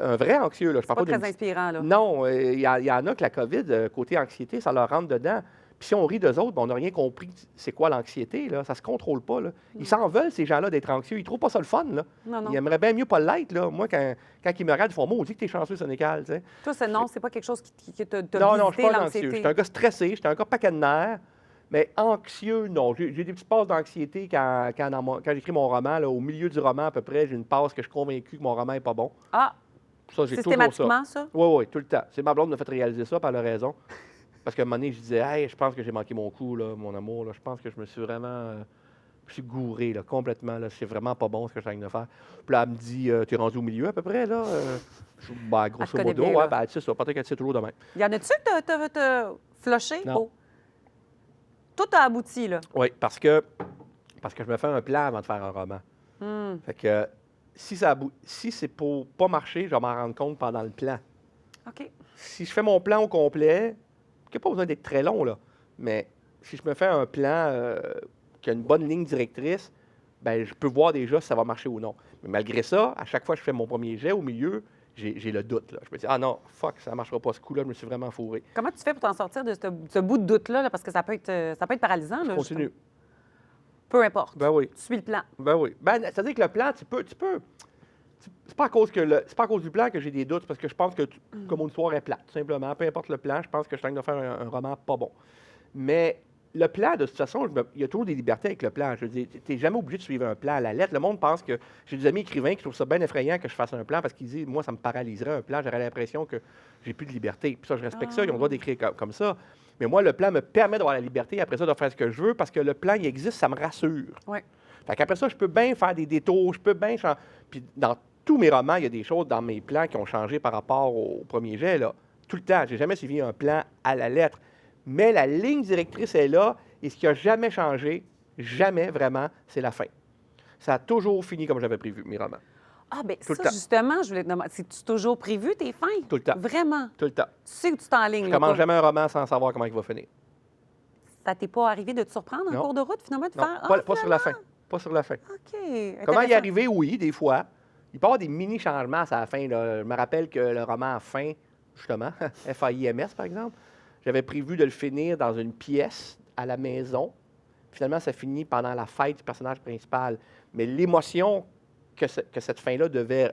un vrai anxieux, là, je Pas parle pas très d'une... inspirant, là. Non, il y en a que la COVID, côté anxiété, ça leur rentre dedans. Puis si on rit d'eux autres, ben, on n'a rien compris c'est quoi l'anxiété, là. Ça se contrôle pas, là. Ils s'en veulent, ces gens-là, d'être anxieux. Ils trouvent pas ça le fun, là. Non. Ils aimeraient bien mieux pas l'être, là. Moi, quand ils me regardent, ils font « Moi, on dit que t'es chanceux, Sénécal, tu sais. » Toi, c'est pas quelque chose qui t'a Non, je suis visité, pas anxieux. l'anxiété. J'étais un gars stressé, j'étais un gars paquet de nerfs. Mais anxieux, non. J'ai des petites passes d'anxiété quand j'écris mon roman. Là, au milieu du roman, à peu près, j'ai une passe que je suis convaincu que mon roman n'est pas bon. Ah, Ça, j'ai toujours ça. systématiquement, ça? Oui, tout le temps. C'est ma blonde qui m'a fait réaliser ça, par elle a raison. Parce qu'à un moment donné, je disais, hey, je pense que j'ai manqué mon coup, là, mon amour. Là. Je pense que je me suis vraiment. Je suis gouré, là, complètement. Là. C'est vraiment pas bon ce que je suis en train de faire. Puis là, elle me dit, tu es rendu au milieu à peu près, là? Ben, grosso connaît modo, bien, ouais, là. ben, tu sais ça. Peut-être qu'elle sait toujours demain. Y en a-tu que t'as flushé? Non. Oh. Tout a abouti, là. Oui, parce que je me fais un plan avant de faire un roman. Fait que si c'est pour pas marcher, je vais m'en rendre compte pendant le plan. OK. Si je fais mon plan au complet, qui n'a pas besoin d'être très long, là, mais si je me fais un plan qui a une bonne ligne directrice, ben je peux voir déjà si ça va marcher ou non. Mais malgré ça, à chaque fois que je fais mon premier jet au milieu, j'ai le doute. Là. Je me dis, ah non, fuck, ça ne marchera pas ce coup-là, je me suis vraiment fourré. Comment tu fais pour t'en sortir de ce bout de doute-là? Là, parce que ça peut être paralysant. Là, Continue. justement. Peu importe. Ben oui. Tu suis le plan. Ben oui. Ben, c'est-à-dire que le plan, tu peux. C'est pas à cause du plan que j'ai des doutes, parce que je pense que mon histoire est plate, tout simplement. Peu importe le plan, je pense que je suis en train de faire un roman pas bon. Mais le plan, de toute façon, il y a toujours des libertés avec le plan. Je veux dire, tu n'es jamais obligé de suivre un plan à la lettre. Le monde pense que... J'ai des amis écrivains qui trouvent ça bien effrayant que je fasse un plan parce qu'ils disent, moi, ça me paralyserait un plan. J'aurais l'impression que j'ai plus de liberté. Puis ça, je respecte ça. Ils ont le droit d'écrire comme ça. Mais moi, le plan me permet d'avoir la liberté, après ça, de faire ce que je veux parce que le plan, il existe, ça me rassure. Oui. Fait qu'après ça, je peux bien faire des détours, je peux bien changer. Puis dans tous mes romans, il y a des choses dans mes plans qui ont changé par rapport au premier jet, là. Tout le temps. J'ai jamais suivi un plan à la lettre. Mais la ligne directrice est là, et ce qui n'a jamais changé, jamais vraiment, c'est la fin. Ça a toujours fini comme j'avais prévu, mes romans. Ah, bien, Tout le ça, temps. justement, je voulais te demander, c'est-tu toujours prévu, tes fins? Tout le temps. Vraiment? Tout le temps. Tu sais où tu t'enlignes, Je là, commence pas- jamais un roman sans savoir comment il va finir. Ça t'est pas arrivé de te surprendre en Non. cours de route, finalement, de Non, faire... pas sur la fin. Pas sur la fin. OK. Comment y intéressant. arriver? Oui, des fois. Il peut y avoir des mini-changements à la fin. Là. Je me rappelle que le roman fin, justement, F-A-I-M-S, par exemple, j'avais prévu de le finir dans une pièce à la maison. Finalement, ça finit pendant la fête du personnage principal. Mais l'émotion que cette fin-là devait...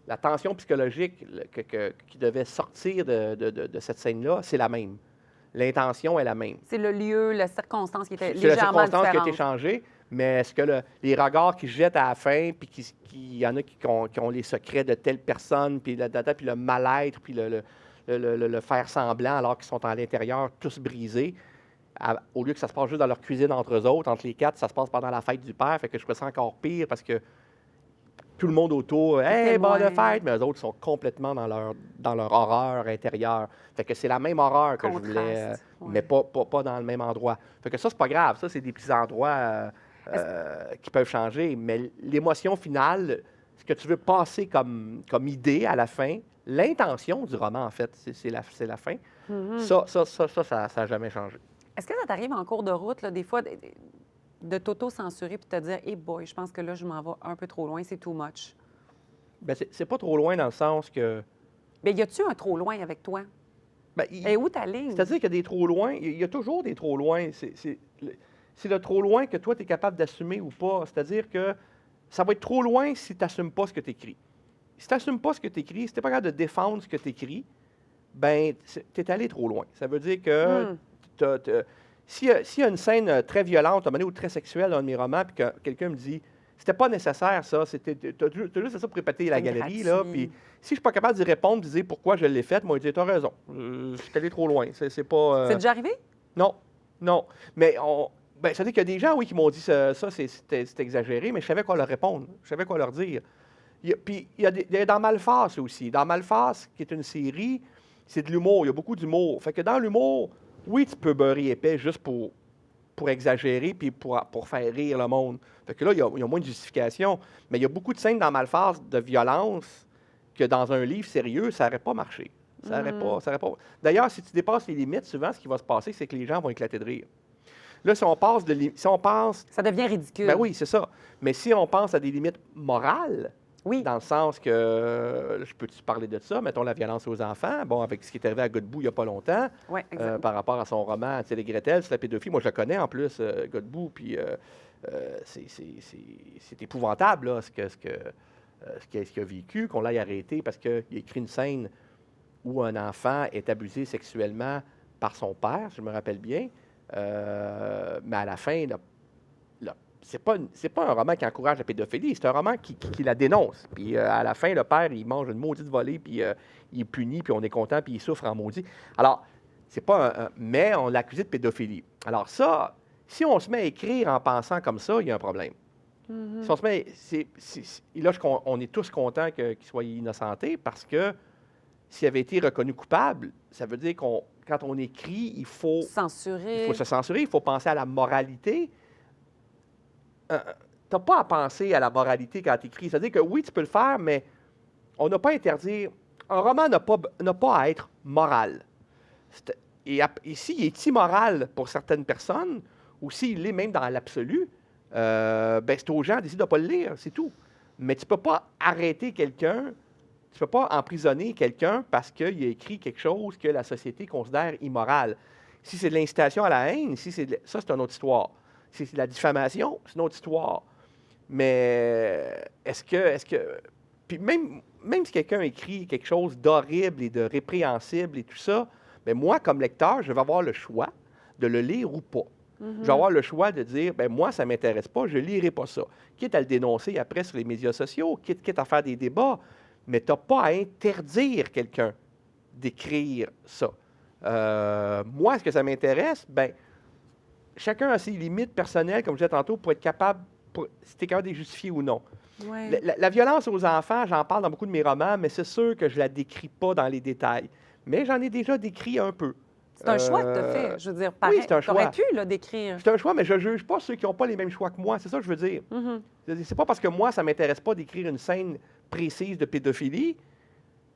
La tension psychologique qui devait sortir de cette scène-là, c'est la même. L'intention est la même. C'est le lieu, la circonstance qui était C'est la légèrement circonstance qui a été différente. changée, mais est-ce que les regards qui se jettent à la fin, puis il y en a qui ont les secrets de telle personne, puis puis le mal-être, puis le faire semblant alors qu'ils sont à l'intérieur tous brisés, au lieu que ça se passe juste dans leur cuisine entre eux autres, entre les quatre, ça se passe pendant la fête du père, fait que je trouve ça encore pire parce que tout le monde autour, « Hey, bonne fête! » Mais eux autres sont complètement dans leur horreur intérieure. Fait que c'est la même horreur que je voulais, mais pas dans le même endroit. Fait que ça, c'est pas grave. Ça, c'est des petits endroits qui peuvent changer. Mais l'émotion finale, ce que tu veux passer comme idée à la fin, l'intention du roman, en fait, c'est la fin. Ça n'a jamais changé. Est-ce que ça t'arrive en cours de route, là, des fois, de t'auto-censurer puis de te dire « Hey boy, je pense que là, je m'en vais un peu trop loin, c'est too much. » Bien, c'est pas trop loin dans le sens que... Bien, y a-tu un trop loin avec toi? Bien, Et où ta ligne? C'est-à-dire qu'il y a des trop loin. Il y a toujours des trop loin. C'est le trop loin que toi, tu es capable d'assumer ou pas. C'est-à-dire que ça va être trop loin si tu n'assumes pas ce que tu écris. Si tu n'assumes pas ce que tu écris, si tu n'es pas capable de défendre ce que tu écris, bien, tu es allé trop loin. Ça veut dire que s'il y a une scène très violente, à un moment donné, ou très sexuelle dans un de mes romans, puis que quelqu'un me dit c'était pas nécessaire, ça, t'as juste ça pour épater la galerie, là, puis si je suis pas capable d'y répondre, de dire pourquoi je l'ai fait, moi, je dis t'as raison, je suis allé trop loin. C'est pas. C'est déjà arrivé? Non. Mais ça veut dire qu'il y a des gens, oui, qui m'ont dit ça, c'est exagéré, mais je savais quoi leur répondre, je savais quoi leur dire. Puis il y a dans Malface aussi. Dans Malface, qui est une série, c'est de l'humour, il y a beaucoup d'humour. Fait que dans l'humour, oui, tu peux beurrer épais juste pour exagérer puis pour faire rire le monde. Fait que là, il y a moins de justification. Mais il y a beaucoup de scènes dans Malface de violence que dans un livre sérieux, ça n'aurait pas marché. Ça n'aurait pas. D'ailleurs, si tu dépasses les limites, souvent, ce qui va se passer, c'est que les gens vont éclater de rire. Là, si on pense... Ça devient ridicule. Ben oui, c'est ça. Mais si on pense à des limites morales, oui. Dans le sens que, je peux-tu parler de ça, mettons la violence aux enfants, bon, avec ce qui est arrivé à Godbout il n'y a pas longtemps, par rapport à son roman Hansel et Gretel, c'est la pédophilie. Moi, je le connais en plus, Godbout, puis c'est épouvantable, là, ce qu'il a vécu, qu'on l'ait arrêté parce qu'il a écrit une scène où un enfant est abusé sexuellement par son père, je me rappelle bien, mais à la fin, c'est pas un roman qui encourage la pédophilie, c'est un roman qui la dénonce. Puis à la fin, le père, il mange une maudite volée, puis il est puni, puis on est content, puis il souffre en maudit. Alors, c'est pas mais on l'a accusé de pédophilie. Alors ça, si on se met à écrire en pensant comme ça, il y a un problème. Mm-hmm. Si on se met... là, on est tous contents qu'il soit innocenté, parce que s'il avait été reconnu coupable, ça veut dire quand on écrit, il faut... Censurer. Il faut se censurer, il faut penser à la moralité. Tu n'as pas à penser à la moralité quand tu écris. C'est-à-dire que oui, tu peux le faire, mais on n'a pas à interdire. Un roman n'a pas à être moral. Et s'il est immoral pour certaines personnes, ou s'il l'est même dans l'absolu, c'est aux gens de décider de ne pas le lire, c'est tout. Mais tu ne peux pas arrêter quelqu'un, tu ne peux pas emprisonner quelqu'un parce qu'il a écrit quelque chose que la société considère immoral. Si c'est de l'incitation à la haine, ça, c'est une autre histoire. Si c'est de la diffamation, c'est une autre histoire. Mais est-ce que... Puis même si quelqu'un écrit quelque chose d'horrible et de répréhensible et tout ça, bien moi, comme lecteur, je vais avoir le choix de le lire ou pas. Mm-hmm. Je vais avoir le choix de dire, bien moi, ça ne m'intéresse pas, je ne lirai pas ça. Quitte à le dénoncer après sur les médias sociaux, quitte à faire des débats, mais tu n'as pas à interdire quelqu'un d'écrire ça. Moi, est-ce que ça m'intéresse? Bien, chacun a ses limites personnelles, comme je disais tantôt, pour être capable, si tu es capable de les justifier ou non. Ouais. La violence aux enfants, j'en parle dans beaucoup de mes romans, mais c'est sûr que je ne la décris pas dans les détails. Mais j'en ai déjà décrit un peu. C'est un choix que tu as fait. Je veux dire, pareil, oui, c'est un choix. Tu aurais pu là, décrire. C'est un choix, mais je ne juge pas ceux qui n'ont pas les mêmes choix que moi. C'est ça que je veux dire. Mm-hmm. C'est pas parce que moi, ça ne m'intéresse pas d'écrire une scène précise de pédophilie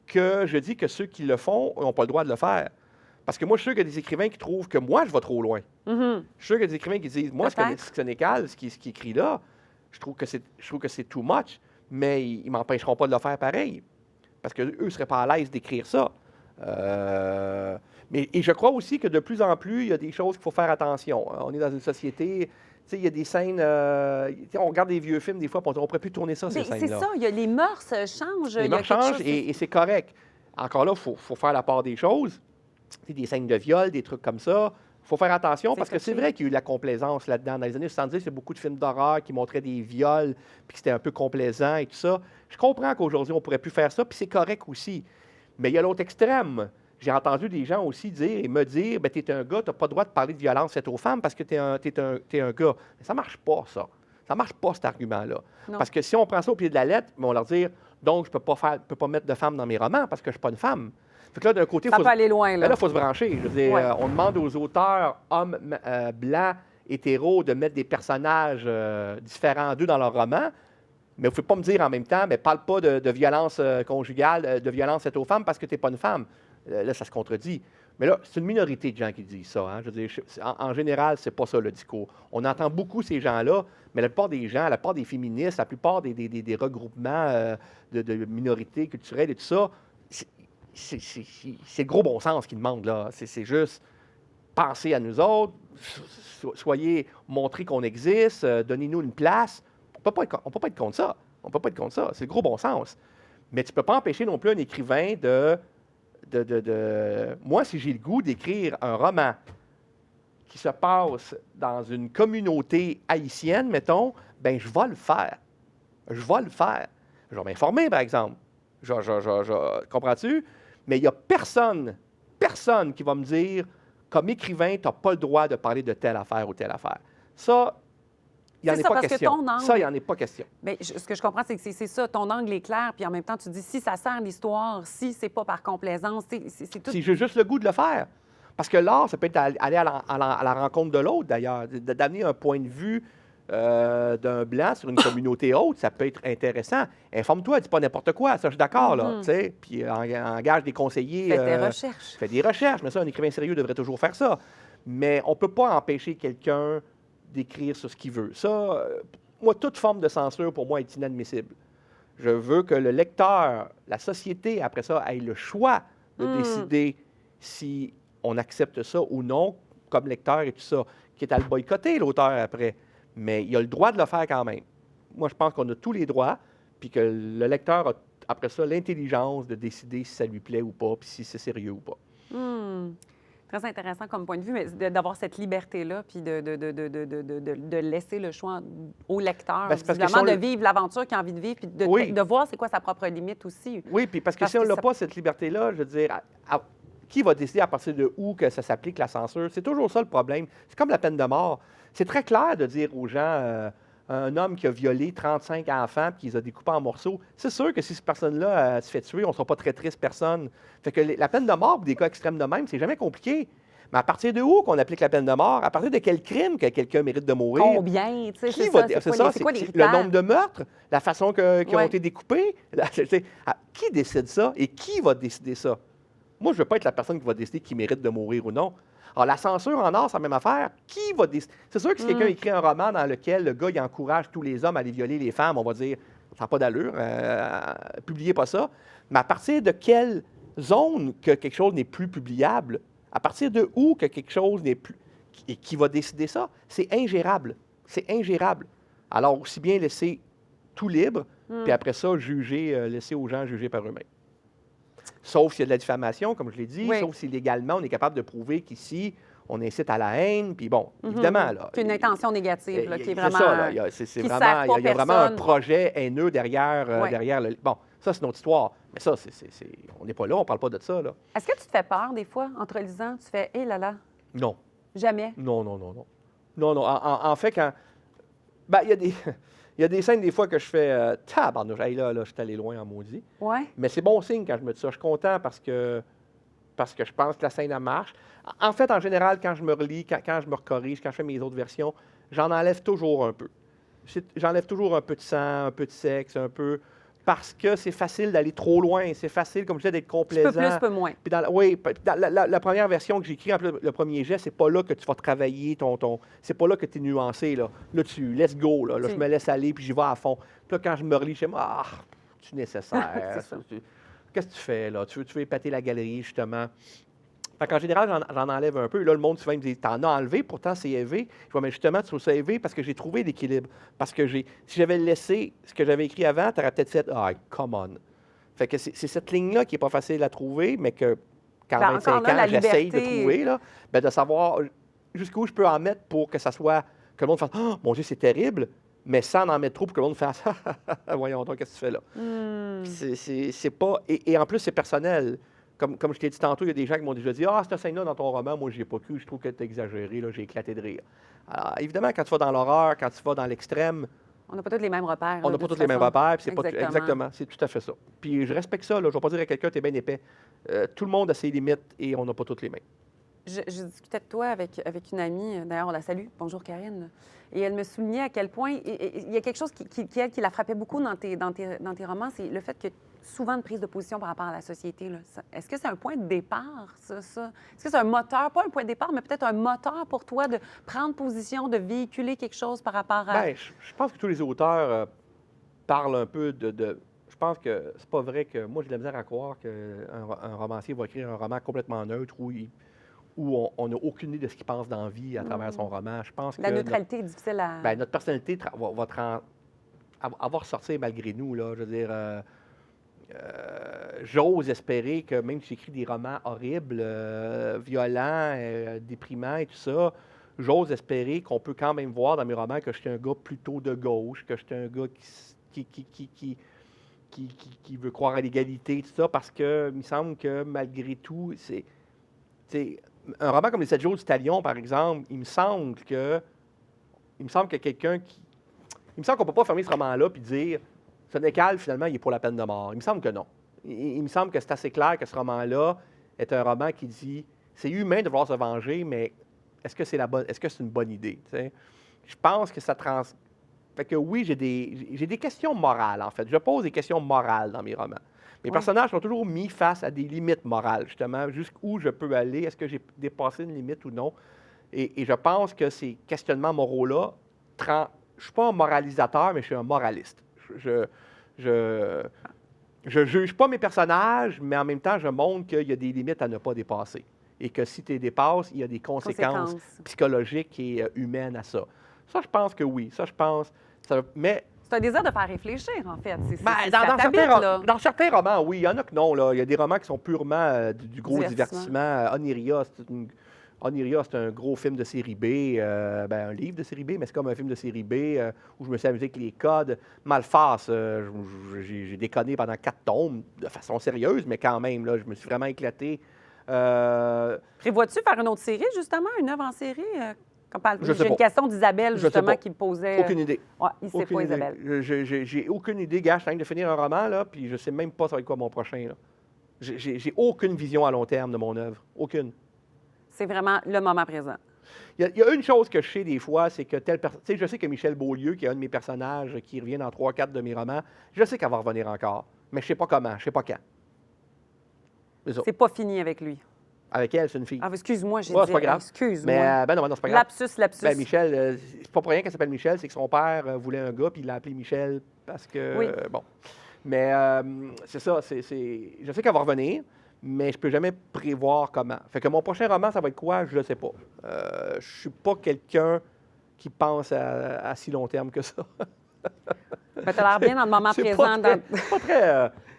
que je dis que ceux qui le font n'ont pas le droit de le faire. Parce que moi, je suis sûr qu'il y a des écrivains qui trouvent que moi, je vais trop loin. Mm-hmm. Je suis sûr qu'il y a des écrivains qui disent, moi, ce Sénécal, ce qui est écrit là, je trouve que c'est too much, mais ils ne m'empêcheront pas de le faire pareil. Parce qu'eux ne seraient pas à l'aise d'écrire ça. Et je crois aussi que de plus en plus, il y a des choses qu'il faut faire attention. On est dans une société... Tu sais, il y a des scènes... on regarde des vieux films, des fois, on ne pourrait plus tourner ça, ces scènes-là. C'est ça, les mœurs changent. Les mœurs changent et c'est correct. Encore là, il faut faire la part des choses. des scènes de viol, des trucs comme ça. Il faut faire attention parce que c'est touché. vrai qu'il y a eu de la complaisance là-dedans. Dans les années 70, il y a beaucoup de films d'horreur qui montraient des viols, puis que c'était un peu complaisant et tout ça. Je comprends qu'aujourd'hui, on ne pourrait plus faire ça, puis c'est correct aussi. Mais il y a l'autre extrême. J'ai entendu des gens aussi dire et me dire, ben, tu es un gars, tu n'as pas le droit de parler de violence faite aux femmes parce que tu es un gars. Mais ça ne marche pas, ça. Ça ne marche pas, cet argument-là. Non. Parce que si on prend ça au pied de la lettre, on va leur dire, donc, je ne peux pas mettre de femme dans mes romans parce que je ne suis pas une femme. Fait que là, d'un côté, Ça peut aller loin, ben là. là, il faut se brancher. Je veux dire, Ouais. on demande aux auteurs, hommes blancs, hétéros, de mettre des personnages différents d'eux dans leur roman. Mais vous ne pouvez pas me dire en même temps, mais parle pas de violence conjugale, de violence faite aux femmes parce que tu n'es pas une femme. Là, ça se contredit. Mais là, c'est une minorité de gens qui disent ça. Hein. Je veux dire, en général, c'est pas ça le discours. On entend beaucoup ces gens-là, mais la plupart des gens, la plupart des féministes, la plupart des regroupements de minorités culturelles et tout ça, c'est le gros bon sens qu'ils demandent, là. C'est juste pensez à nous autres, soyez, montrez qu'on existe, donnez-nous une place. On ne peut pas être contre ça. On peut pas être contre ça. C'est le gros bon sens. Mais tu ne peux pas empêcher non plus un écrivain Moi, si j'ai le goût d'écrire un roman qui se passe dans une communauté haïtienne, mettons, ben je vais le faire. Je vais le faire. Je vais m'informer, par exemple. Comprends-tu? Mais il n'y a personne qui va me dire, comme écrivain, tu n'as pas le droit de parler de telle affaire ou telle affaire. Ça, il n'y en C'est est ça, pas parce que question. ton angle- Ça, il n'y en est pas question. Bien, ce que je comprends, c'est que c'est ça. Ton angle est clair, puis en même temps, tu dis si ça sert l'histoire, si c'est pas par complaisance, c'est tout. Si j'ai juste le goût de le faire. Parce que l'art, ça peut être aller à la rencontre de l'autre, d'ailleurs. D'amener un point de vue d'un blanc sur une communauté haute, ça peut être intéressant. Informe-toi, dis pas n'importe quoi, ça, je suis d'accord, là. Tu sais, puis engage des conseillers. Fais tes recherches. Fais des recherches, mais ça, un écrivain sérieux devrait toujours faire ça. Mais on ne peut pas empêcher quelqu'un d'écrire sur ce qu'il veut. Ça, moi, toute forme de censure, pour moi, est inadmissible. Je veux que le lecteur, la société, après ça, ait le choix de décider si on accepte ça ou non, comme lecteur et tout ça, qui est à le boycotter, l'auteur, après. Mais il a le droit de le faire quand même. Moi, je pense qu'on a tous les droits, puis que le lecteur a, après ça, l'intelligence de décider si ça lui plaît ou pas, puis si c'est sérieux ou pas. Très intéressant comme point de vue, mais d'avoir cette liberté-là, puis de laisser le choix au lecteur, Ben, c'est parce que visiblement, si on de vivre l'aventure qu'il a envie de vivre, puis de voir c'est quoi sa propre limite aussi. Oui, puis parce que Parce si on que n'a ça- pas cette liberté-là, je veux dire, qui va décider à partir de où que ça s'applique la censure? C'est toujours ça le problème. C'est comme la peine de mort. C'est très clair de dire aux gens, un homme qui a violé 35 enfants puis qui les a découpés en morceaux, c'est sûr que si cette personne-là se fait tuer, on ne sera pas très triste personne. Fait que la peine de mort, pour des cas extrêmes de même, c'est jamais compliqué. Mais à partir de où qu'on applique la peine de mort? À partir de quel crime que quelqu'un mérite de mourir? Combien? Tu sais, Qui c'est va ça, c'est c'est ça, quoi les le critères? nombre de meurtres, la façon qu'ils ont Ouais. été découpés. Qui décide ça et qui va décider ça? Moi, je ne veux pas être la personne qui va décider qui mérite de mourir ou non. Alors, la censure en art, c'est la même affaire. Qui va décider? C'est sûr que si quelqu'un écrit un roman dans lequel le gars il encourage tous les hommes à aller violer les femmes, on va dire, ça n'a pas d'allure, publiez pas ça. Mais à partir de quelle zone que quelque chose n'est plus publiable? À partir de où que quelque chose n'est plus... Et qui va décider ça? C'est ingérable. C'est ingérable. Alors, aussi bien laisser tout libre, puis après ça, laisser aux gens juger par eux-mêmes. Sauf s'il y a de la diffamation, comme je l'ai dit, Oui. sauf si légalement, on est capable de prouver qu'ici, on incite à la haine, puis bon, évidemment, là... Puis une intention négative, là, qui est c'est vraiment... ça, là, il y a qui sert pas il y a vraiment un personne. projet haineux derrière, Ouais. derrière le... Bon, ça, c'est notre histoire. Mais ça, on n'est pas là, on parle pas de ça, là. Est-ce que tu te fais peur, des fois, entre lisant? Tu fais, hé là là, Non. jamais. Non. Non. En fait, quand... Ben, il y a des... Il y a des scènes, des fois, que je fais tabarnouche. Hey, là, je suis allé loin en maudit. Ouais. Mais c'est bon signe quand je me dis ça. Je suis content parce que je pense que la scène, elle marche. En fait, en général, quand je me relis, quand je me recorrige, quand je fais mes autres versions, j'en enlève toujours un peu. J'enlève toujours un peu de sang, un peu de sexe, un peu... Parce que c'est facile d'aller trop loin. C'est facile, comme je disais, d'être Tu complaisant. peux plus, peux moins. Puis dans la première version que j'écris, le premier jet, c'est pas là que tu vas travailler c'est pas là que tu es nuancé, là. Là, tu let's go, là. Là, je me laisse aller, puis j'y vais à fond. Puis là, quand je me relis, je me dis, c'est nécessaire. C'est ça. Qu'est-ce que tu fais, là? Tu veux épater la galerie, justement. Fait qu'en général, j'en enlève un peu. Là, le monde, souvent, il me dit, t'en as enlevé, pourtant, c'est élevé. Je vois, mais justement, tu trouves ça élevé parce que j'ai trouvé l'équilibre. Parce que si j'avais laissé ce que j'avais écrit avant, tu aurais peut-être fait, come on. Fait que c'est cette ligne-là qui n'est pas facile à trouver, mais que encore 25 là, ans, la j'essaye de liberté. trouver, là, ben, de savoir jusqu'où je peux en mettre pour que ça soit, que le monde fasse « Oh, mon Dieu, c'est terrible », mais sans en mettre trop pour que le monde fasse « Voyons donc, qu'est-ce que tu fais là? C'est pas... Et en plus, c'est personnel. Comme je t'ai dit tantôt, il y a des gens qui m'ont déjà dit « Ah, cette scène-là dans ton roman, moi, je n'y ai pas cru, je trouve que tu exagéré, là, j'ai éclaté de rire. » Alors, évidemment, quand tu vas dans l'horreur, quand tu vas dans l'extrême, On n'a pas tous les mêmes repères. on là, n'a de pas toute tous les mêmes façon. repères, puis c'est pas Exactement. exactement, c'est tout à fait ça. Puis je respecte ça, là, je ne vais pas dire à quelqu'un, t'es bien épais. Tout le monde a ses limites et on n'a pas toutes les mêmes. Je discutais de toi avec une amie, d'ailleurs, on la salue, bonjour Karine, et elle me soulignait à quel point il y a quelque chose qui la frappait beaucoup dans tes romans, c'est le fait que souvent de prise de position par rapport à la société. Là. Est-ce que c'est un point de départ, ça? Est-ce que c'est un moteur, pas un point de départ, mais peut-être un moteur pour toi de prendre position, de véhiculer quelque chose par rapport à... Bien, je pense que tous les auteurs parlent un peu de... Je pense que c'est pas vrai que... Moi, j'ai de la misère à croire qu'un romancier va écrire un roman complètement neutre où on n'a aucune idée de ce qu'il pense dans la vie à travers son roman. Je pense La que neutralité est difficile à... ben, notre personnalité va ressortir malgré nous. Là. Je veux dire, j'ose espérer que même si j'écris des romans horribles, violents, déprimants et tout ça, j'ose espérer qu'on peut quand même voir dans mes romans que je suis un gars plutôt de gauche, que je suis un gars qui veut croire à l'égalité, tout ça, parce que il me semble que malgré tout, c'est un roman comme Les 7 jours du Talion, par exemple, il me semble que quelqu'un qui... Il me semble qu'on ne peut pas fermer ce roman-là et dire Sénécal, finalement, il est pour la peine de mort. Il me semble que non. Il me semble que c'est assez clair que ce roman-là est un roman qui dit c'est humain de vouloir se venger, mais est-ce que c'est une bonne idée? T'sais? Je pense que ça Fait que oui, j'ai des questions morales, en fait. Je pose des questions morales dans mes romans. Mes personnages sont toujours mis face à des limites morales, justement, jusqu'où je peux aller, est-ce que j'ai dépassé une limite ou non. Et je pense que ces questionnements moraux-là, je ne suis pas un moralisateur, mais je suis un moraliste. Je juge pas mes personnages, mais en même temps, je montre qu'il y a des limites à ne pas dépasser. Et que si tu les dépasses, il y a des conséquences psychologiques et humaines à ça. Ça, je pense que oui. Ça, je pense... Mais... C'est un désir de faire réfléchir, en fait. Dans certains romans, oui. Il y en a que non. Là. Il y a des romans qui sont purement du gros divertissement. Oniria, c'est un gros film de série B, un livre de série B, mais c'est comme un film de série B où je me suis amusé avec les codes. Malface, j'ai déconné pendant 4 tomes, de façon sérieuse, mais quand même, là, je me suis vraiment éclaté. Prévois-tu faire une autre série, justement, une œuvre en série? J'ai une question d'Isabelle, justement, qui me posait... Aucune idée. Ouais, il sait pas, Isabelle. J'ai aucune idée. Gars, je suis en train de finir un roman, là, puis je sais même pas ça va être quoi mon prochain. J'ai aucune vision à long terme de mon œuvre. Aucune. C'est vraiment le moment présent. Il y a une chose que je sais des fois, c'est que je sais que Michel Beaulieu, qui est un de mes personnages, qui revient dans 3-4 de mes romans, je sais qu'elle va revenir encore, mais je ne sais pas comment, je ne sais pas quand. C'est pas fini avec lui. Avec elle, c'est une fille. Ah, excuse-moi, j'ai dit... c'est pas grave. Excuse-moi. Mais non, c'est pas grave. Lapsus. Ben, Michel, c'est pas pour rien qu'elle s'appelle Michel, c'est que son père voulait un gars, puis il l'a appelé Michel, parce que... Oui. Bon. Mais c'est ça, je sais qu'elle va revenir, mais je peux jamais prévoir comment. Fait que mon prochain roman, ça va être quoi? Je ne sais pas. Je suis pas quelqu'un qui pense à si long terme que ça. Tu as l'air bien dans le moment présent.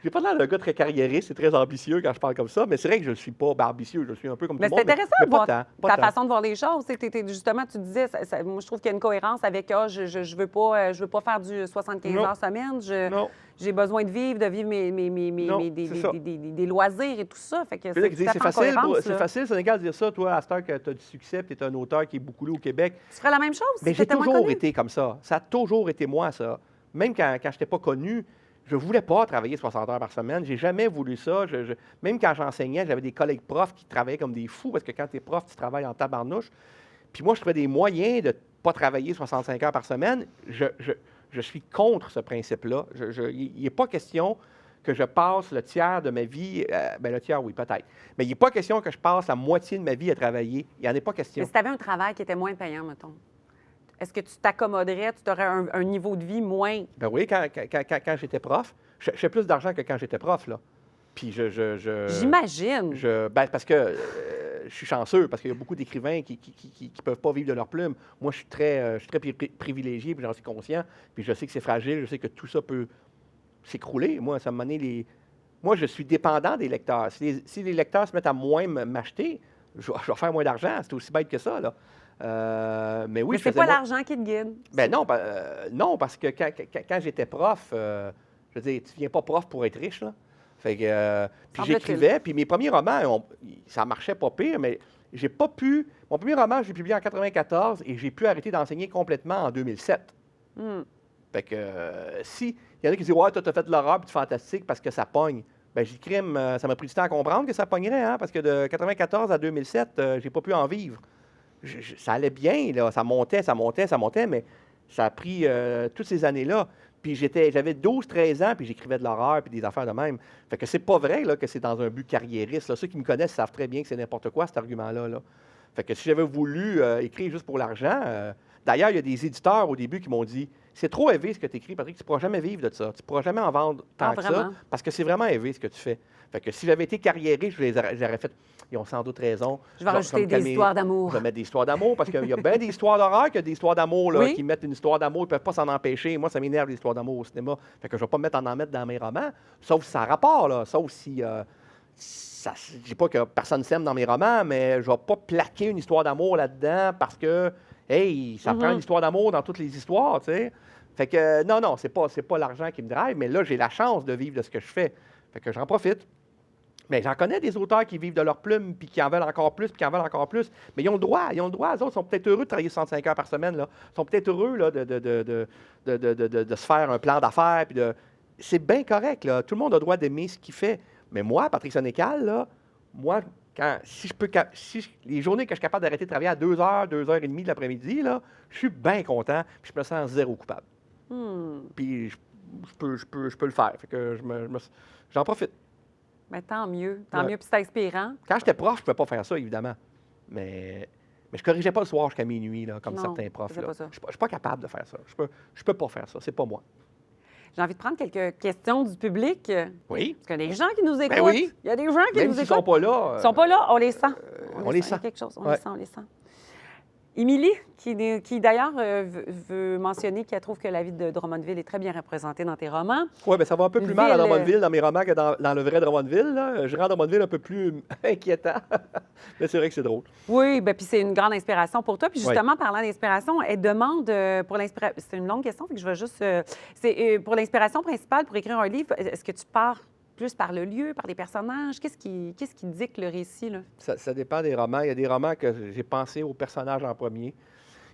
J'ai pas l'air d'un gars très carriériste, c'est très ambitieux quand je parle comme ça, mais c'est vrai que je ne suis pas ambitieux, je suis un peu comme tout le monde. Mais c'est intéressant de voir ta tant. façon de voir les choses. Justement, tu disais, moi, je trouve qu'il y a une cohérence avec je veux pas faire du 75 heures semaine. J'ai besoin de vivre des loisirs et tout ça. Fait que c'est facile, Sénégal, de dire ça. Toi, à cette heure que tu as du succès, tu es un auteur qui est beaucoup lu au Québec. Tu ferais la même chose? Mais j'ai toujours été comme ça. Ça a toujours été moi, ça. Même quand je n'étais pas connu, je ne voulais pas travailler 60 heures par semaine. J'ai jamais voulu ça. Même quand j'enseignais, j'avais des collègues profs qui travaillaient comme des fous parce que quand tu es prof, tu travailles en tabarnouche. Puis moi, je trouvais des moyens de ne pas travailler 65 heures par semaine. Je suis contre ce principe-là. Il n'est pas question que je passe le tiers de ma vie... le tiers, oui, peut-être. Mais il n'est pas question que je passe la moitié de ma vie à travailler. Il n'y en a pas question. Mais si tu avais un travail qui était moins payant, mettons, est-ce que tu t'accommoderais, tu aurais un niveau de vie moins... Ben oui, quand j'étais prof, je fais plus d'argent que quand j'étais prof, là. Puis J'imagine. Parce que je suis chanceux, parce qu'il y a beaucoup d'écrivains qui ne peuvent pas vivre de leur plume. Moi, je suis très privilégié, puis j'en suis conscient. Puis je sais que c'est fragile, je sais que tout ça peut s'écrouler. Moi, ça m'a donné moi, je suis dépendant des lecteurs. Si les lecteurs se mettent à moins m'acheter, je vais faire moins d'argent. C'est aussi bête que ça, là. Mais oui, Mais c'est pas l'argent qui te guide. Ben non, non, parce que quand j'étais prof, je veux dire, tu viens pas prof pour être riche, là. Fait que, puis j'écrivais, puis mes premiers romans, ça marchait pas pire, mais j'ai pas pu... Mon premier roman, je l'ai publié en 1994 et j'ai pu arrêter d'enseigner complètement en 2007. Fait que si il y en a qui disent « Ouais, toi, t'as fait de l'horreur puis du fantastique parce que ça pogne. » Ben j'ai crime, ça m'a pris du temps à comprendre que ça pognerait, hein, parce que de 1994 à 2007, j'ai pas pu en vivre. Ça allait bien, là, ça montait, mais ça a pris toutes ces années-là. Puis j'avais 12-13 ans, puis j'écrivais de l'horreur, puis des affaires de même. Fait que c'est pas vrai là, que c'est dans un but carriériste. Là. Ceux qui me connaissent savent très bien que c'est n'importe quoi, cet argument-là. Là. Fait que si j'avais voulu écrire juste pour l'argent... D'ailleurs, il y a des éditeurs au début qui m'ont dit « C'est trop élevé ce que tu écris, Patrick, tu ne pourras jamais vivre de ça. Tu ne pourras jamais en vendre tant que ça, parce que c'est vraiment élevé ce que tu fais. » Fait que si j'avais été carriériste, j'aurais fait... Ils ont sans doute raison. Je vais rajouter des histoires d'amour. Je vais mettre des histoires d'amour, parce qu'il y a bien des histoires d'horreur qu'il y a des histoires d'amour là, qui mettent une histoire d'amour, ils ne peuvent pas s'en empêcher. Moi, ça m'énerve, les histoires d'amour au cinéma. Fait que je ne vais pas en mettre dans mes romans, sauf si ça a rapport, là. Sauf si... je ne dis pas que personne s'aime dans mes romans, mais je ne vais pas plaquer une histoire d'amour là-dedans parce que, hey, ça prend une histoire d'amour dans toutes les histoires, tu sais. Fait que, non, c'est pas l'argent qui me drive, mais là, j'ai la chance de vivre de ce que je fais. Fait que j'en profite. Mais j'en connais des auteurs qui vivent de leur plume, puis qui en veulent encore plus, puis qui en veulent encore plus. Mais ils ont le droit. Eux autres sont peut-être heureux de travailler 65 heures par semaine, là. Ils sont peut-être heureux là, de se faire un plan d'affaires, puis c'est bien correct, là. Tout le monde a le droit d'aimer ce qu'il fait. Mais moi, Patrick Sénécal, là, moi, les journées que je suis capable d'arrêter de travailler à 2h, 2h30 de l'après-midi, là, je suis bien content, puis je me sens zéro coupable. Puis je peux le faire. Fait que j'en profite. Mais tant mieux. Tant mieux, puis c'est inspirant. Quand j'étais prof, je ne pouvais pas faire ça, évidemment. Mais je ne corrigeais pas le soir jusqu'à minuit, là, comme certains profs. Là. Je ne suis pas capable de faire ça. Je peux pas faire ça. C'est pas moi. J'ai envie de prendre quelques questions du public. Oui. Parce qu'il y a des gens qui nous écoutent. Ben oui. Il y a des gens qui Même nous s'ils écoutent. sont pas là. Ils sont pas là, on les sent. On les sent. Quelque chose. On les sent. Émilie, qui d'ailleurs veut mentionner qu'elle trouve que la ville de Drummondville est très bien représentée dans tes romans. Oui, bien ça va un peu plus mal à Drummondville dans mes romans que dans le vrai Drummondville. Là. Je rends Drummondville un peu plus inquiétant. Mais c'est vrai que c'est drôle. Oui, bien, puis c'est une grande inspiration pour toi. Puis justement, parlant d'inspiration, elle demande pour l'inspiration... C'est une longue question, fait que je vais juste... c'est pour l'inspiration principale pour écrire un livre, est-ce que tu pars plus par le lieu, par les personnages? Qu'est-ce qui dicte le récit, là? Ça dépend des romans. Il y a des romans que j'ai pensé aux personnages en premier.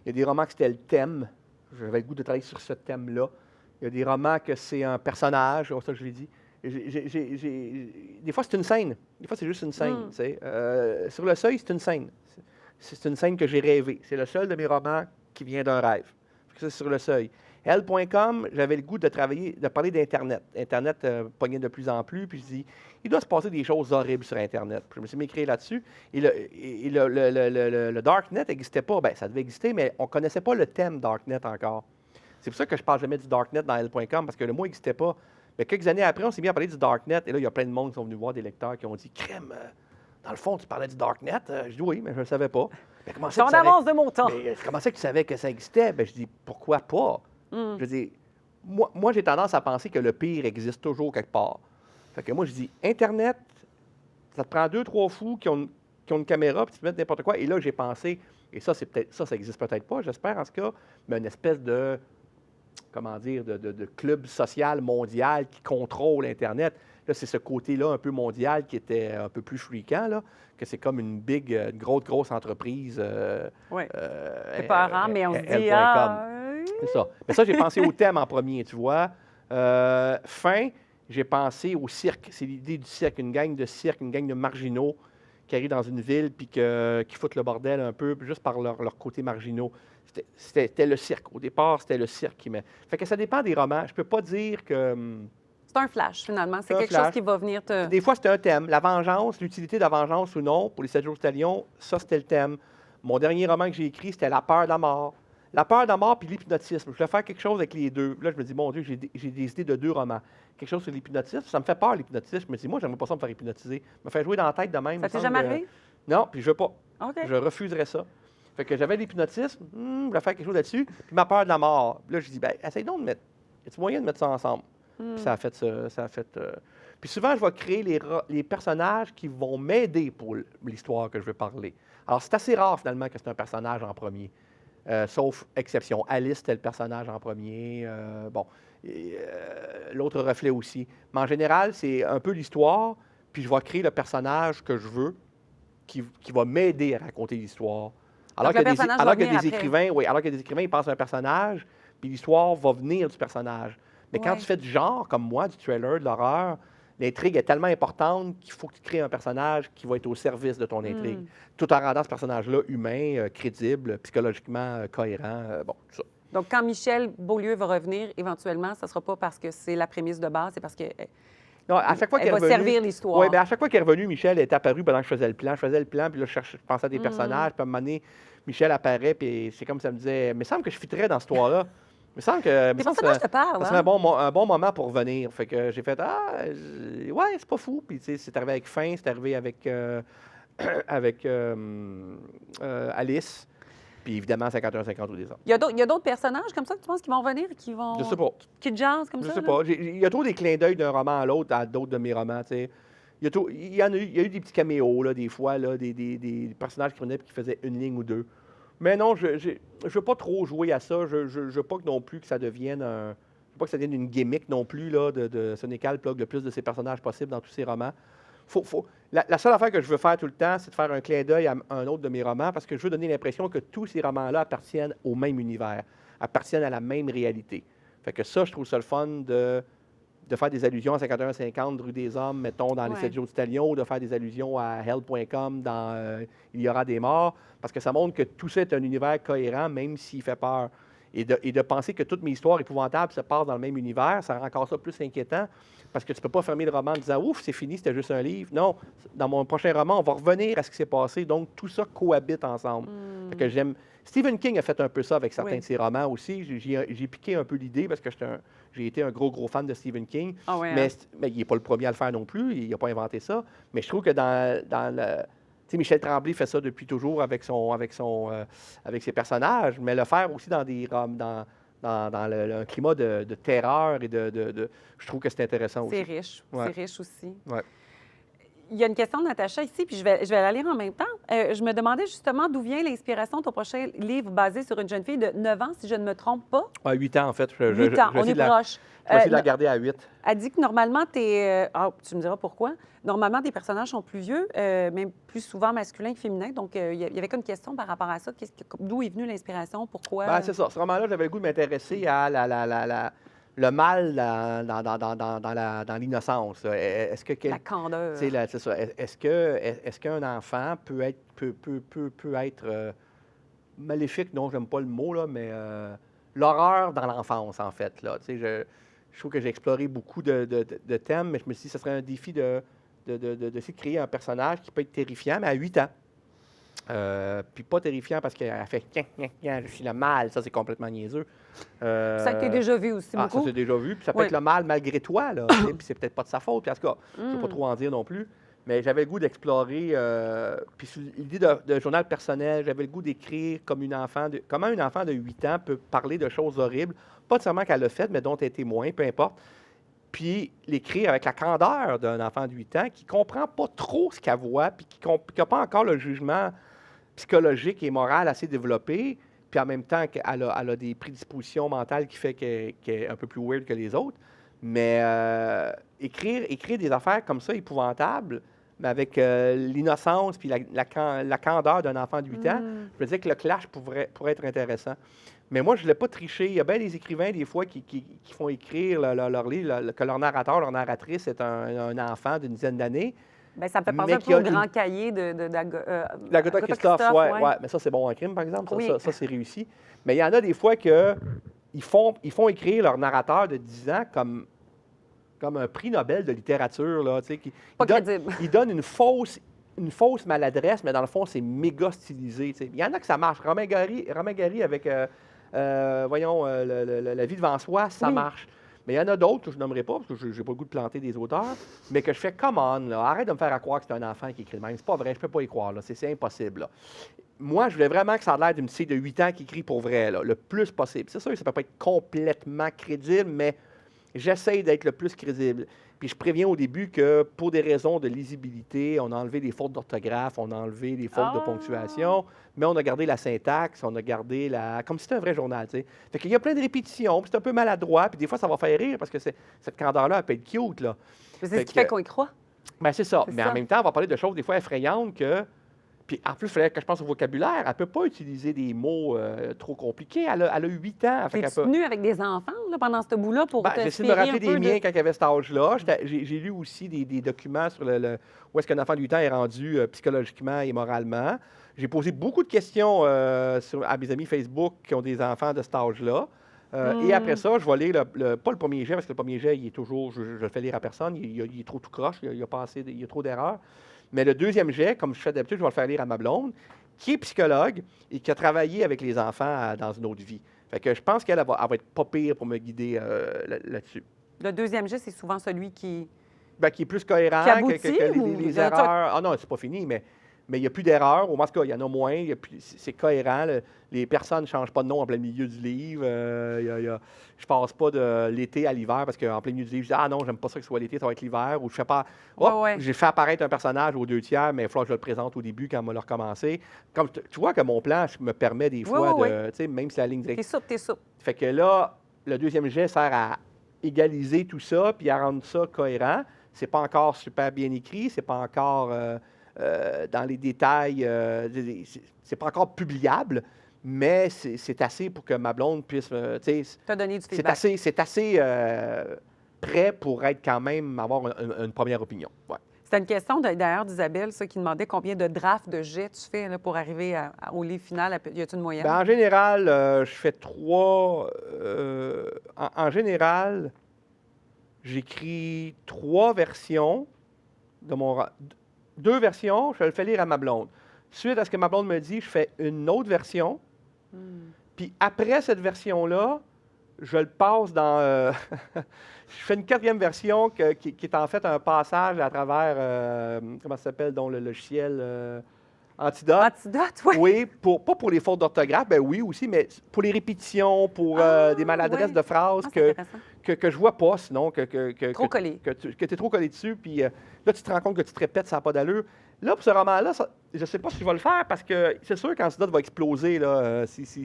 Il y a des romans que c'était le thème. J'avais le goût de travailler sur ce thème-là. Il y a des romans que c'est un personnage, ça je l'ai dit. Des fois, c'est une scène. Des fois, c'est juste une scène. Tu sais. Sur le seuil, c'est une scène. C'est une scène que j'ai rêvée. C'est le seul de mes romans qui vient d'un rêve. C'est sur le seuil. Elle.com, j'avais le goût de parler d'Internet. Internet pognait de plus en plus, puis je dis, il doit se passer des choses horribles sur Internet. Puis je me suis mis à écrire là-dessus. Et le Darknet n'existait pas. Bien, ça devait exister, mais on ne connaissait pas le thème Darknet encore. C'est pour ça que je ne parle jamais du Darknet dans Elle.com, parce que le mot n'existait pas. Mais quelques années après, on s'est mis à parler du Darknet, et là, il y a plein de monde qui sont venus voir, des lecteurs qui ont dit, crème, dans le fond, tu parlais du Darknet? Je dis oui, mais je ne le savais pas. Mais comment ça en avance de mon temps. Mais comment ça que tu savais que ça existait? Bien, je dis, pourquoi pas? Je veux dire, moi, j'ai tendance à penser que le pire existe toujours quelque part. Fait que moi, je dis, Internet, ça te prend 2-3 fous qui ont une caméra, puis tu te mets n'importe quoi. Et là, j'ai pensé, et ça, ça existe peut-être pas, j'espère en ce cas, mais une espèce de, comment dire, de club social mondial qui contrôle Internet. Là, c'est ce côté-là un peu mondial qui était un peu plus fréquent, là, que c'est comme une grosse entreprise. Oui. C'est pas rare, mais on se dit, c'est ça. Mais ça, j'ai pensé au thème en premier, tu vois. J'ai pensé au cirque. C'est l'idée du cirque, une gang de marginaux qui arrivent dans une ville puis qui foutent le bordel un peu, juste par leur côté marginaux. C'était le cirque. Au départ, c'était le cirque qui met. Fait que ça dépend des romans. Je peux pas dire que... C'est un flash, finalement. C'est quelque chose qui va venir te... Des fois, c'était un thème. La vengeance, l'utilité de la vengeance ou non, pour les 7 jours de Talion, ça, c'était le thème. Mon dernier roman que j'ai écrit, c'était La peur de la mort. La peur de la mort puis l'hypnotisme. Je voulais faire quelque chose avec les deux. Là, je me dis, mon Dieu, j'ai des idées de 2 romans. Quelque chose sur l'hypnotisme. Ça me fait peur, l'hypnotisme. Je me dis, moi, j'aimerais pas ça me faire hypnotiser. Me faire jouer dans la tête de même. Ça t'est jamais arrivé? Non, puis je veux pas. Okay. Je refuserais ça. Fait que j'avais l'hypnotisme, je voulais faire quelque chose là-dessus. Puis ma peur de la mort. Là, je dis, ben, essaye donc de mettre. Y a-t-il moyen de mettre ça ensemble? Puis ça a fait ça. Puis souvent, je vais créer les personnages qui vont m'aider pour l'histoire que je veux parler. Alors, c'est assez rare, finalement, que c'est un personnage en premier. Sauf exception. Alice, c'était le personnage en premier. L'autre reflet aussi. Mais en général, c'est un peu l'histoire, puis je vais créer le personnage que je veux, qui va m'aider à raconter l'histoire. Alors que des écrivains, ils pensent à un personnage, puis l'histoire va venir du personnage. Mais quand tu fais du genre, comme moi, du thriller, de l'horreur, l'intrigue est tellement importante qu'il faut que tu crées un personnage qui va être au service de ton intrigue, tout en rendant ce personnage-là humain, crédible, psychologiquement cohérent, tout ça. Donc, quand Michel Beaulieu va revenir, éventuellement, ce ne sera pas parce que c'est la prémisse de base, c'est parce que non, à chaque fois elle va servir l'histoire. Oui, bien à chaque fois qu'il est revenu, Michel est apparu pendant que je faisais le plan. Je faisais le plan, puis là, je pensais à des personnages, puis à un moment donné, Michel apparaît, puis c'est comme ça me disait, mais il semble que je fitterais dans cette histoire-là. Il me semble que. C'est pour ça que je te parle. Ça serait un bon moment pour revenir. Fait que j'ai fait, ouais, c'est pas fou. Puis, tu sais, c'est arrivé avec Fin, c'est arrivé avec, Alice. Puis évidemment, 51-50 ou des autres. Il y a d'autres personnages comme ça que tu penses qui vont venir, qui vont. Je sais pas. Qui te jasent comme ça? Je sais pas. Il y a trop des clins d'œil d'un roman à l'autre, à d'autres de mes romans, tu sais. Il y a eu des petits caméos, là, des fois, là, des personnages qui venaient et qui faisaient une ligne ou deux. Mais non, je ne veux pas trop jouer à ça. Je veux pas non plus que ça devienne une gimmick non plus, là, de Sonical plug le plus de ces personnages possible dans tous ses romans. La seule affaire que je veux faire tout le temps, c'est de faire un clin d'œil à un autre de mes romans parce que je veux donner l'impression que tous ces romans-là appartiennent au même univers, appartiennent à la même réalité. Fait que ça, je trouve ça le fun de faire des allusions à 51-50 rue des Hommes, mettons, dans les 7 jours du Talion, ou de faire des allusions à Hell.com dans Il y aura des morts, parce que ça montre que tout ça est un univers cohérent, même s'il fait peur. Et de penser que toutes mes histoires épouvantables se passent dans le même univers, ça rend encore ça plus inquiétant, parce que tu ne peux pas fermer le roman en disant « Ouf, c'est fini, c'était juste un livre ». Non, dans mon prochain roman, on va revenir à ce qui s'est passé, donc tout ça cohabite ensemble. Fait que j'aime... Stephen King a fait un peu ça avec certains de ses romans aussi. J'ai piqué un peu l'idée parce que j'ai été un gros fan de Stephen King. Mais il n'est pas le premier à le faire non plus. Il n'a pas inventé ça. Mais je trouve que dans le... Tu sais, Michel Tremblay fait ça depuis toujours avec ses personnages, mais le faire aussi dans un climat de terreur et je trouve que c'est intéressant aussi. C'est riche. Ouais. C'est riche aussi. Ouais. Il y a une question de Natacha ici, puis je vais la lire en même temps. Je me demandais justement d'où vient l'inspiration de ton prochain livre basé sur une jeune fille de 9 ans, si je ne me trompe pas. 8 ans, en fait. 8 ans, on est proche. Je vais essayer de la garder à 8. Elle dit que normalement, tu me diras pourquoi. Normalement, tes personnages sont plus vieux, même plus souvent masculins que féminins. Donc, il y avait qu'une question par rapport à ça. D'où est venue l'inspiration? Pourquoi? Ben, c'est ça. Ce roman-là, j'avais le goût de m'intéresser à le mal dans l'innocence. Est-ce que la candeur. C'est ça. Est-ce qu'un enfant peut être maléfique? Non, j'aime pas le mot, là, mais l'horreur dans l'enfance, en fait. Là. Je trouve que j'ai exploré beaucoup de thèmes, mais je me suis dit que ce serait un défi d'essayer de créer un personnage qui peut être terrifiant, mais à 8 ans. Puis pas terrifiant parce qu'elle fait « je suis le mal », ça c'est complètement niaiseux. Ça a été déjà vu aussi beaucoup. Ça c'est déjà vu, puis ça peut être le mal malgré toi, là, puis c'est peut-être pas de sa faute, puis en tout cas, je ne peux pas trop en dire non plus, mais j'avais le goût d'explorer, puis l'idée de journal personnel, j'avais le goût d'écrire comment une enfant de 8 ans peut parler de choses horribles, pas nécessairement qu'elle a faites, mais dont elle est témoin, peu importe, puis l'écrire avec la candeur d'un enfant de 8 ans qui comprend pas trop ce qu'elle voit, puis qui n'a pas encore le jugement psychologique et moral assez développé, puis en même temps qu'elle a des prédispositions mentales qui fait qu'elle est un peu plus weird que les autres. Mais écrire des affaires comme ça, épouvantables, mais avec l'innocence puis la candeur d'un enfant de 8 ans, je me disais que le clash pourrait être intéressant. Mais moi, je ne voulais pas tricher. Il y a bien des écrivains, des fois, qui font écrire leur livre, que leur narrateur, leur narratrice est un enfant d'une dizaine d'années. Bien, ça me fait penser un peu au grand cahier d'Agatha Christophe. Oui, mais ça, c'est bon en crime, par exemple. Oui. Ça c'est réussi. Mais il y en a des fois qu'ils font écrire leur narrateur de 10 ans comme un prix Nobel de littérature. Là, pas crédible. Ils donnent une fausse maladresse, mais dans le fond, c'est méga stylisé. Il y en a que ça marche. Romain Gary avec, La vie devant soi, ça marche. Mais il y en a d'autres que je ne nommerai pas, parce que je n'ai pas le goût de planter des auteurs, mais que je fais « come on, là, arrête de me faire croire que c'est un enfant qui écrit le même. C'est pas vrai, je ne peux pas y croire, là, c'est impossible. » Moi, je voulais vraiment que ça ait l'air d'une fille de 8 ans qui écrit pour vrai, là, le plus possible. C'est sûr que ça ne peut pas être complètement crédible, mais J'essaie d'être le plus crédible. Puis je préviens au début que pour des raisons de lisibilité, on a enlevé des fautes d'orthographe, on a enlevé des fautes de ponctuation, mais on a gardé la syntaxe, on a gardé la... comme si c'était un vrai journal, tu sais. Fait qu'il y a plein de répétitions, puis c'est un peu maladroit, puis des fois, ça va faire rire parce que cette candeur-là, elle peut être cute, là. C'est ce qui fait qu'on y croit. Ben c'est ça. C'est Mais ça. en même temps, on va parler de choses des fois effrayantes que... Puis en plus, il fallait que je pense au vocabulaire. Elle ne peut pas utiliser des mots trop compliqués. Elle a 8 ans. Fait qu'elle Es-tu peut... tenu avec des enfants là, pendant ce bout-là pour te J'essaie de me rappeler un des peu miens quand il y avait cet âge-là. J'ai lu aussi des documents sur où est-ce qu'un enfant de 8 ans est rendu psychologiquement et moralement. J'ai posé beaucoup de questions à mes amis Facebook qui ont des enfants de cet âge-là. Et après ça, je vais lire pas le premier jet, parce que le premier jet, il est toujours, je le fais lire à personne, il est trop tout croche, il y a trop d'erreurs. Mais le deuxième jet, comme je fais d'habitude, je vais le faire lire à ma blonde, qui est psychologue et qui a travaillé avec les enfants dans une autre vie. Fait que je pense qu'elle va être pas pire pour me guider là-dessus. Le deuxième jet, c'est souvent celui qui... Qui est plus cohérent Qui aboutit, que ou les vous avez erreurs. Ah non, c'est pas fini, mais il n'y a plus d'erreurs. Au moins, en tout cas, il y en a moins. C'est cohérent. Les personnes ne changent pas de nom en plein milieu du livre. Je passe pas de l'été à l'hiver parce qu'en plein milieu du livre, je dis « Ah non, j'aime pas ça que ce soit l'été, ça va être l'hiver. » Ou je fais pas... J'ai fait apparaître un personnage aux 2/3, mais il faut que je le présente au début quand on va le recommencer. Comme tu vois que mon plan me permet des fois de... Tu sais, même si la ligne directe... T'es souple. Fait que là, le deuxième jet sert à égaliser tout ça puis à rendre ça cohérent. C'est pas encore super bien écrit, c'est pas encore dans les détails, c'est pas encore publiable, mais c'est assez pour que ma blonde puisse, T'as donné du feedback. c'est assez prêt pour être quand même avoir une première opinion. Ouais. C'était une question d'ailleurs d'Isabelle, ça, qui demandait combien de drafts de jets tu fais là, pour arriver au livre final. Y a-t-il une moyenne? En général, je fais 3. En général, j'écris 3 versions de mon... 2 versions, je le fais lire à ma blonde. Suite à ce que ma blonde me dit, je fais une autre version. Puis après cette version-là, je le passe dans... je fais une 4e version qui est en fait un passage à travers... comment ça s'appelle? Donc, le logiciel... Antidote. Antidote, oui. Oui, pas pour les fautes d'orthographe, ben oui aussi, mais pour les répétitions, pour des maladresses de phrases que je vois pas, sinon Trop collé. que tu es trop collé dessus, puis là, tu te rends compte que tu te répètes, ça n'a pas d'allure. Là, pour ce roman-là, je ne sais pas si je vais le faire, parce que c'est sûr qu'Antidote va exploser là, s'il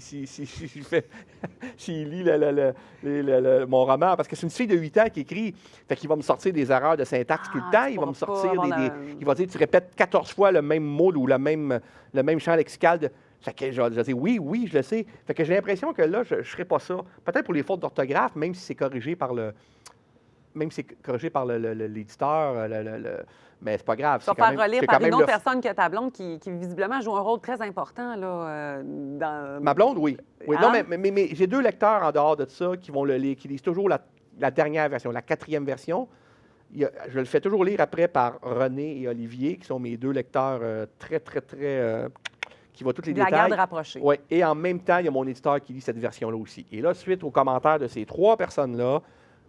lit mon roman, parce que c'est une fille de 8 ans qui écrit, fait qu'il va me sortir des erreurs de syntaxe tout le temps, il va me sortir il va dire, tu répètes 14 fois le même mot ou le même champ lexical. Fait que je vais dire, oui, je le sais. Fait que j'ai l'impression que là, je ne ferai pas ça. Peut-être pour les fautes d'orthographe, même si c'est corrigé par l'éditeur, mais c'est pas grave. Tu vas faire relire par une autre personne que ta blonde qui visiblement joue un rôle très important là, dans... Ma blonde, oui. Hein? Non, mais j'ai 2 lecteurs en dehors de ça qui vont le lire, qui lisent toujours la dernière version, la 4e version. Je le fais toujours lire après par René et Olivier, qui sont mes 2 lecteurs très, qui voient tous les détails. La garde rapprochée. Oui, et en même temps, il y a mon éditeur qui lit cette version-là aussi. Et là, suite aux commentaires de ces 3 personnes-là,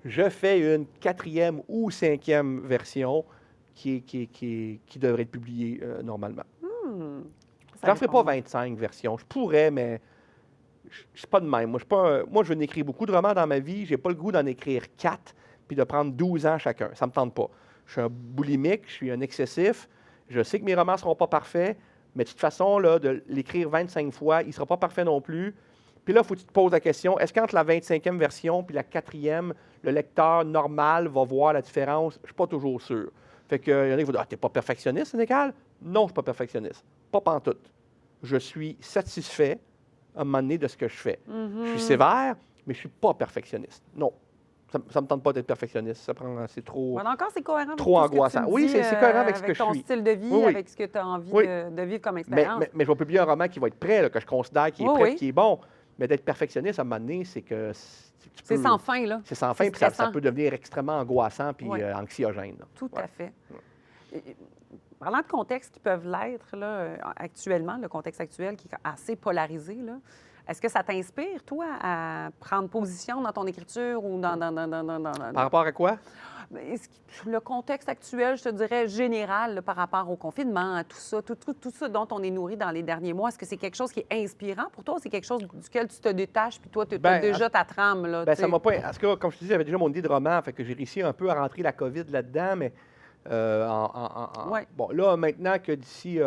je fais une 4e ou 5e version qui devrait être publiée normalement. Je n'en ferai pas 25 versions. Je pourrais, mais je ne suis pas de même. Moi, je n'écris beaucoup de romans dans ma vie. Je n'ai pas le goût d'en écrire 4 puis de prendre 12 ans chacun. Ça ne me tente pas. Je suis un boulimique, je suis un excessif. Je sais que mes romans ne seront pas parfaits, mais de toute façon, là, de l'écrire 25 fois, il ne sera pas parfait non plus. Puis là, il faut que tu te poses la question, est-ce qu'entre la 25e version puis la 4e, le lecteur normal va voir la différence? Je ne suis pas toujours sûr. Fait que, il y en a qui vont dire, t'es pas perfectionniste, Sénécal? Non, je ne suis pas perfectionniste. Pas pantoute. Je suis satisfait, à un moment donné, de ce que je fais. Je suis sévère, mais je ne suis pas perfectionniste. Non. Ça ne me tente pas d'être perfectionniste. C'est trop... Voilà, encore, c'est cohérent avec trop angoissant. Oui, c'est cohérent avec ce que je suis. Avec ton style de vie, avec ce que tu as envie de vivre comme expérience. Mais je vais publier un roman qui va être prêt, là, que je considère qui est prêt, qui est bon. Mais d'être perfectionniste, à un moment donné, c'est que... C'est sans fin, là. C'est sans fin, puis ça peut devenir extrêmement angoissant puis anxiogène. Là. Tout à fait. Parlant de contextes qui peuvent l'être, là, actuellement, le contexte actuel qui est assez polarisé, là, Est-ce que ça t'inspire, toi, à prendre position dans ton écriture ou dans... Par rapport à quoi? Le contexte actuel, je te dirais, général, là, par rapport au confinement, à tout ça, tout ça dont on est nourri dans les derniers mois, est-ce que c'est quelque chose qui est inspirant pour toi ou c'est quelque chose duquel tu te détaches puis toi, tu as déjà ta trame? Là, ben, ça m'a pas... En tout cas, comme je te dis, j'avais déjà mon idée de roman, fait que j'ai réussi un peu à rentrer la COVID là-dedans, mais Ouais. bon, là, maintenant que d'ici...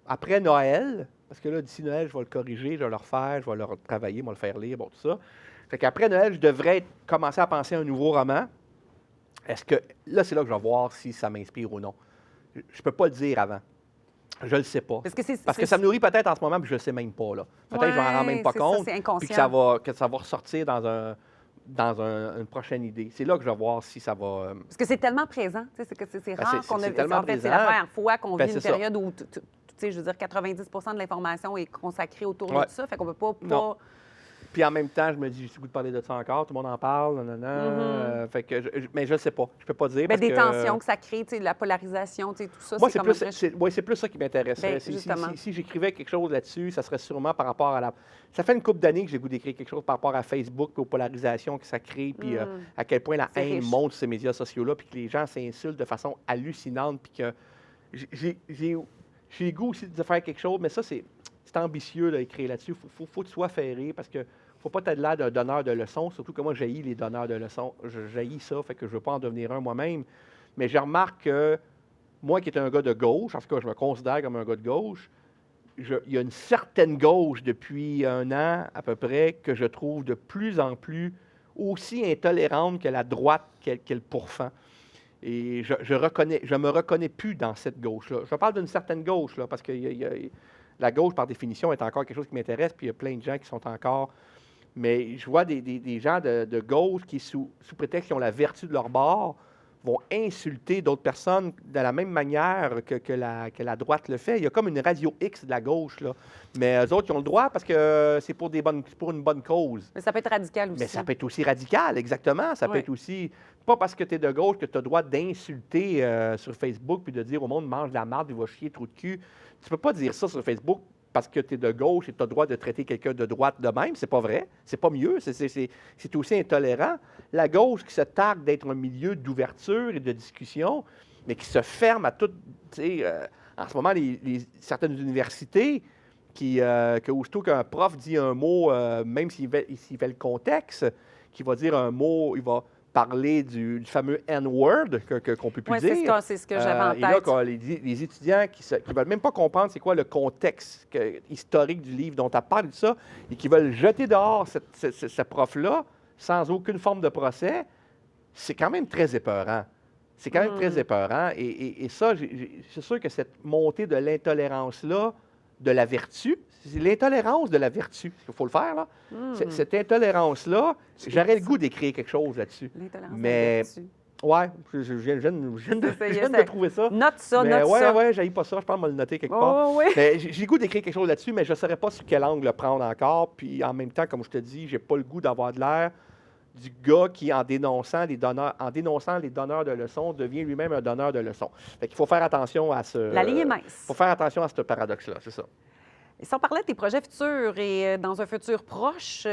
après Noël, parce que là, d'ici Noël, je vais le corriger, je vais le refaire, je vais le retravailler, je vais le faire lire, bon, tout ça. Fait qu'après Noël, je devrais commencer à penser à un nouveau roman. Est-ce que... Là, c'est là que je vais voir si ça m'inspire ou non. Je ne peux pas le dire avant. Je ne le sais pas. Parce que ça me nourrit peut-être en ce moment, puis je ne le sais même pas, là. Peut-être que je n'en rends même pas compte, puis que ça va ressortir dans une prochaine idée. C'est là que je vais voir si ça va... Parce que c'est tellement présent. C'est rare qu'on ait... tellement En fait, c'est présent. la première fois qu'on vit une c'est période où, tu sais, je veux dire, 90 de l'information est consacrée autour de ça. Fait qu'on ne peut pas... Non. Puis en même temps, je me dis, j'ai le goût de parler de ça encore, tout le monde en parle, fait que mais je ne sais pas, je peux pas dire. Bien, des tensions que ça crée, tu sais, la polarisation, tu sais, tout ça. Moi, c'est plus ça qui m'intéresserait. Ben, si j'écrivais quelque chose là-dessus, ça serait sûrement par rapport à la... Ça fait une couple d'années que j'ai le goût d'écrire quelque chose par rapport à Facebook et aux polarisations que ça crée, puis à quel point la haine monte sur ces médias sociaux-là, puis que les gens s'insultent de façon hallucinante, puis que j'ai le goût aussi de faire quelque chose, mais ça, c'est ambitieux d'écrire là-dessus. Faut que tu sois ferré, parce que faut pas être l'air d'un donneur de leçons, surtout que moi, j'haïs les donneurs de leçons. J'haïs ça, fait que je veux pas en devenir un moi-même. Mais je remarque que moi, qui est un gars de gauche, en tout cas, je me considère comme un gars de gauche, il y a une certaine gauche depuis un an à peu près que je trouve de plus en plus aussi intolérante que la droite qu'elle pourfend. Et je me reconnais plus dans cette gauche-là. Je parle d'une certaine gauche, là, parce que la gauche, par définition, est encore quelque chose qui m'intéresse, puis il y a plein de gens qui sont encore... Mais je vois des gens de gauche qui, sous prétexte qu'ils ont la vertu de leur bord, vont insulter d'autres personnes de la même manière que la droite le fait. Il y a comme une radio X de la gauche, là. Mais eux autres, ils ont le droit parce que c'est pour une bonne cause. Mais ça peut être radical aussi. Mais ça peut être aussi radical, exactement. Ça peut être aussi... Pas parce que tu es de gauche que tu as le droit d'insulter sur Facebook puis de dire au monde « mange de la marde, il va chier trop de cul ». Tu peux pas dire ça sur Facebook parce que tu es de gauche et tu as le droit de traiter quelqu'un de droite de même. C'est pas vrai. C'est pas mieux. C'est aussi intolérant. La gauche qui se targue d'être un milieu d'ouverture et de discussion, mais qui se ferme à tout... en ce moment, certaines universités que aussitôt qu'un prof dit un mot, même s'il fait le contexte, qui va dire un mot, il va parler du fameux N-word qu'on peut plus dire. C'est ce que j'avais en tête. Et là, les étudiants qui ne veulent même pas comprendre c'est quoi le contexte historique du livre dont tu parles, ça, et qui veulent jeter dehors ce prof-là sans aucune forme de procès, c'est quand même très épeurant. C'est quand même très épeurant. Et ça, c'est sûr que cette montée de l'intolérance-là, de la vertu, c'est l'intolérance de la vertu. Il faut le faire, là. Cette intolérance-là, j'aurais le goût d'écrire quelque chose là-dessus. L'intolérance de la vertu. Oui, je viens de trouver ça. Note ça, mais note ça. Oui, j'haïs pas ça. Je pense me le noter quelque part. Oui. Mais j'ai le goût d'écrire quelque chose là-dessus, mais je ne saurais pas sur quel angle le prendre encore. Puis en même temps, comme je te dis, j'ai pas le goût d'avoir de l'air du gars qui, en dénonçant les donneurs de leçons, devient lui-même un donneur de leçons. Fait qu'il faut faire attention à ce... La ligne est mince. Il faut faire attention à ce paradoxe-là, c'est ça. Et si on parlait de tes projets futurs, et dans un futur proche, il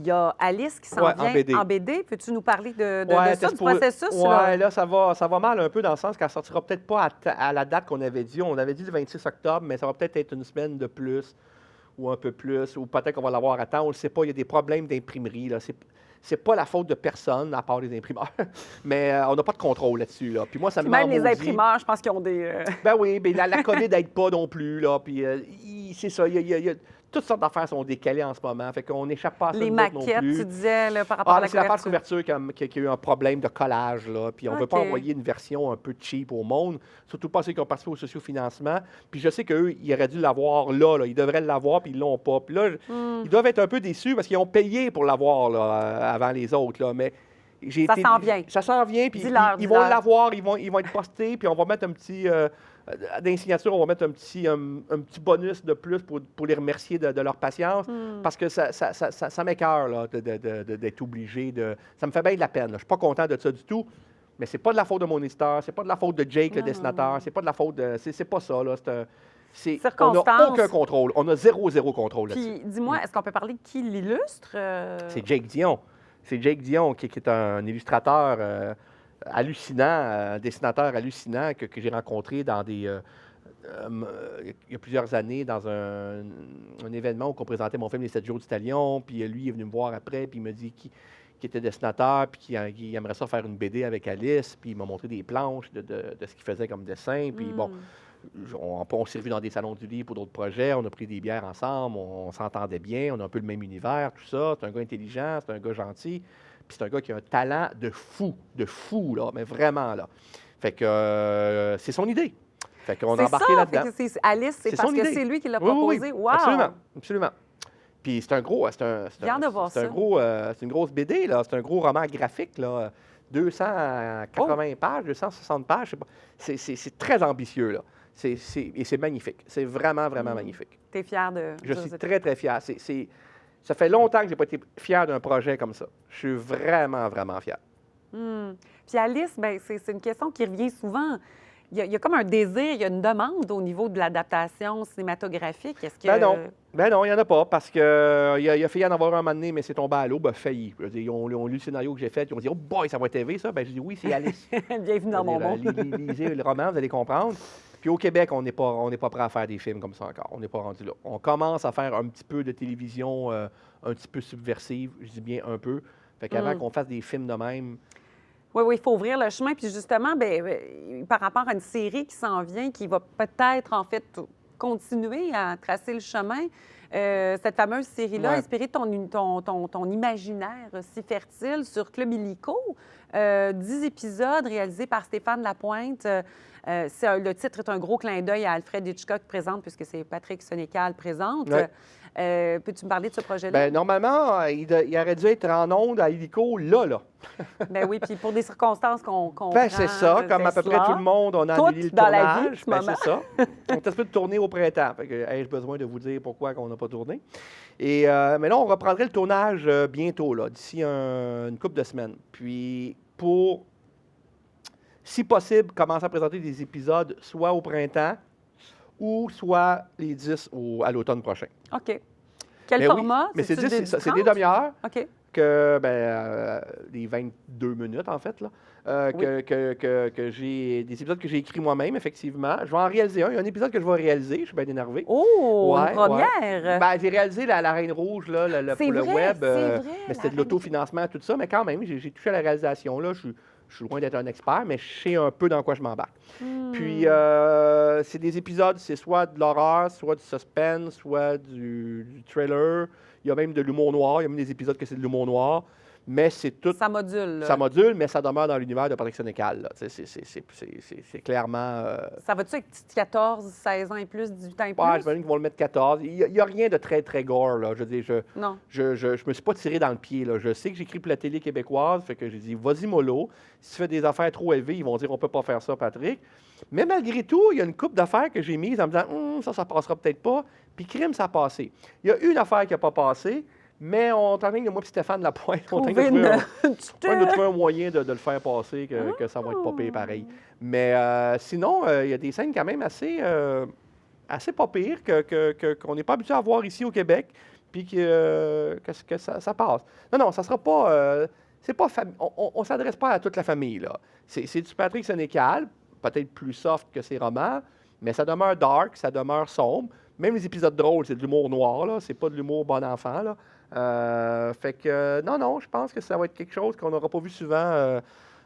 y a Alice qui s'en vient en BD. Peux-tu nous parler de ça, du processus? Oui, là, ça va mal un peu dans le sens qu'elle ne sortira peut-être pas à la date qu'on avait dit. On avait dit le 26 octobre, mais ça va peut-être être une semaine de plus ou un peu plus, ou peut-être qu'on va l'avoir à temps. On ne le sait pas. Il y a des problèmes d'imprimerie, là. C'est pas la faute de personne, à part les imprimeurs, mais on n'a pas de contrôle là-dessus. Là. Puis moi, ça me même les imprimeurs, je pense qu'ils ont des... Ben oui, mais la COVID n'aide pas non plus. Là. Puis c'est ça, il y a toutes sortes d'affaires sont décalées en ce moment. Fait qu'on n'échappe pas à ça. Les maquettes, non plus. Tu disais, là, par rapport à la couverture. C'est la part de couverture qui a eu un problème de collage. Là. Puis on ne veut pas envoyer une version un peu cheap au monde, surtout pas ceux qui ont participé au sociofinancement. Puis je sais qu'eux, ils auraient dû l'avoir là. Ils devraient l'avoir, puis ils ne l'ont pas. Puis là, ils doivent être un peu déçus parce qu'ils ont payé pour l'avoir là, avant les autres. Là. Mais ça s'en vient. Ça s'en vient, puis ils vont l'avoir, ils vont être postés, puis on va mettre un petit... dans les signatures, on va mettre un petit bonus de plus pour les remercier de leur patience, parce que ça m'écoeure là, d'être obligé de... Ça me fait bien de la peine. Là. Je ne suis pas content de ça du tout, mais c'est pas de la faute de mon éditeur, c'est pas de la faute de Jake, le dessinateur, c'est pas de la faute de... C'est pas ça, là. On n'a circonstances. aucun contrôle. On a zéro contrôle là-dessus. Puis, dis-moi, est-ce qu'on peut parler de qui l'illustre? C'est Jake Dion. C'est Jake Dion qui est un illustrateur hallucinant, un dessinateur hallucinant que j'ai rencontré dans il y a plusieurs années dans un événement où on présentait mon film Les 7 jours du Talion. Puis lui, il est venu me voir après, puis il m'a dit qu'il était dessinateur, puis qu'il aimerait ça faire une BD avec Alice. Puis il m'a montré des planches de ce qu'il faisait comme dessin. Puis bon, on s'est revus dans des salons du livre pour d'autres projets. On a pris des bières ensemble, on s'entendait bien, on a un peu le même univers, tout ça. C'est un gars intelligent, c'est un gars gentil. Puis c'est un gars qui a un talent de fou, là, mais vraiment, là. Fait que c'est son idée. Fait qu'on a embarqué là-dedans. C'est Alice, c'est parce que c'est lui qui l'a proposé. Oui, Wow! absolument. Puis c'est un gros... C'est une grosse BD, là. C'est un gros roman graphique, là. 280 pages, 260 pages, je sais pas. C'est très ambitieux, là. Et c'est magnifique. C'est vraiment magnifique. Tu es fier de... Je suis très fier. Ça fait longtemps que je n'ai pas été fier d'un projet comme ça. Je suis vraiment fier. Puis Alice, ben, c'est une question qui revient souvent. Il y a comme un désir, il y a une demande au niveau de l'adaptation cinématographique. Est-ce que... Ben non, il n'y en a pas, parce qu'il a failli en avoir un moment donné, mais c'est tombé à l'eau, failli. Ils ont lu le scénario que j'ai fait, ils ont dit « Oh boy, ça va être TV, ça! » Ben j'ai dit « Oui, c'est Alice. » Bienvenue dans mon monde. Lisez le roman, vous allez comprendre. Puis au Québec, on n'est pas prêt à faire des films comme ça encore. On n'est pas rendu là. On commence à faire un petit peu de télévision un petit peu subversive, je dis bien un peu. Fait qu'avant qu'on fasse des films de même... Oui, il faut ouvrir le chemin. Puis justement, par rapport à une série qui s'en vient, qui va peut-être, en fait, continuer à tracer le chemin, cette fameuse série-là, inspirée de ton imaginaire si fertile sur Club Illico, 10 épisodes réalisés par Stéphane Lapointe. Le titre est un gros clin d'œil à Alfred Hitchcock présente, puisque c'est Patrick Sénécal présente. Ouais. Peux-tu me parler de ce projet-là? Bien, normalement, il aurait dû être en ondes à Illico, là. Ben oui, puis pour des circonstances qu'on comprend. Ben, c'est ça, comme à peu près tout le monde, on a annulé le dans tournage. La vie, Ben, c'est ça. On était supposé de tourner au printemps. Fait que, ai-je besoin de vous dire pourquoi on n'a pas tourné? Et, mais là, on reprendrait le tournage bientôt, là, d'ici une couple de semaines. Puis, pour, si possible, commencer à présenter des épisodes soit au printemps ou soit les 10 à l'automne prochain. OK. Quel format? Oui, mais c'est des demi-heures. OK. Des 22 minutes, en fait, là. Que j'ai des épisodes que j'ai écrits moi-même, effectivement. Je vais en réaliser un. Il y a un épisode que je vais réaliser. Je suis bien énervé. Oh, une première! Ouais. Ben, j'ai réalisé la Reine Rouge là, pour le web. C'est vrai, mais c'était de l'autofinancement, tout ça. Mais quand même, j'ai touché à la réalisation. Là. Je suis loin d'être un expert, mais je sais un peu dans quoi je m'embarque. Puis, c'est des épisodes, c'est soit de l'horreur, soit du suspense, soit du thriller. Il y a même de l'humour noir. Il y a même des épisodes que c'est de l'humour noir. Mais c'est tout... Ça module. Ça module, mais ça demeure dans l'univers de Patrick Sénécal. C'est clairement... Ça va-tu avec 14, 16 ans et plus, 18 ans et plus? Ouais, j'imagine qu'ils vont le mettre 14. Il n'y a rien de très, très gore, là. Je veux dire, Non. Je me suis pas tiré dans le pied, là. Je sais que j'écris pour la télé québécoise, fait que j'ai dit, vas-y, mollo. Si tu fais des affaires trop élevées, ils vont dire, on peut pas faire ça, Patrick. Mais malgré tout, il y a une couple d'affaires que j'ai mises en me disant, ça passera peut-être pas. Puis crime, ça a passé. Il y a une affaire qui n'a pas passé, mais on t'en de moi et Stéphane Lapointe, on t'en de trouver un moyen de le faire passer, que ça va être pas pire pareil. Mais sinon, il y a des scènes quand même assez pas pires qu'on n'est pas habitué à voir ici au Québec, puis que ça passe. Non, ça sera pas... on ne s'adresse pas à toute la famille, là. C'est du Patrick Sénécal, peut-être plus soft que ses romans, mais ça demeure dark, ça demeure sombre. Même les épisodes drôles, c'est de l'humour noir, là. C'est pas de l'humour bon enfant, là. Fait que, non, je pense que ça va être quelque chose qu'on n'aura pas vu souvent.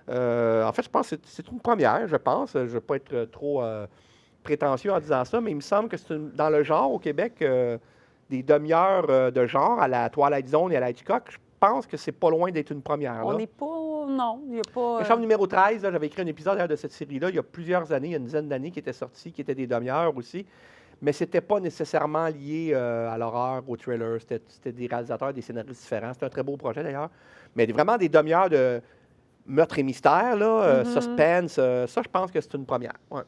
En fait, je pense que c'est une première, je pense. Je ne veux pas être trop prétentieux en disant ça, mais il me semble que c'est dans le genre au Québec, des demi-heures de genre à la Twilight Zone et à la Hitchcock, je pense que c'est pas loin d'être une première. Là. On n'est pas... Non, il n'y a pas... La chambre numéro 13, là, j'avais écrit un épisode de cette série-là il y a plusieurs années, il y a une dizaine d'années, qui était sorti, qui était des demi-heures aussi. Mais ce n'était pas nécessairement lié à l'horreur, au thriller. C'était des réalisateurs, des scénaristes différents. C'était un très beau projet, d'ailleurs. Mais vraiment des demi-heures de meurtre et mystère, là, suspense. Ça, je pense que c'est une première. Ouais.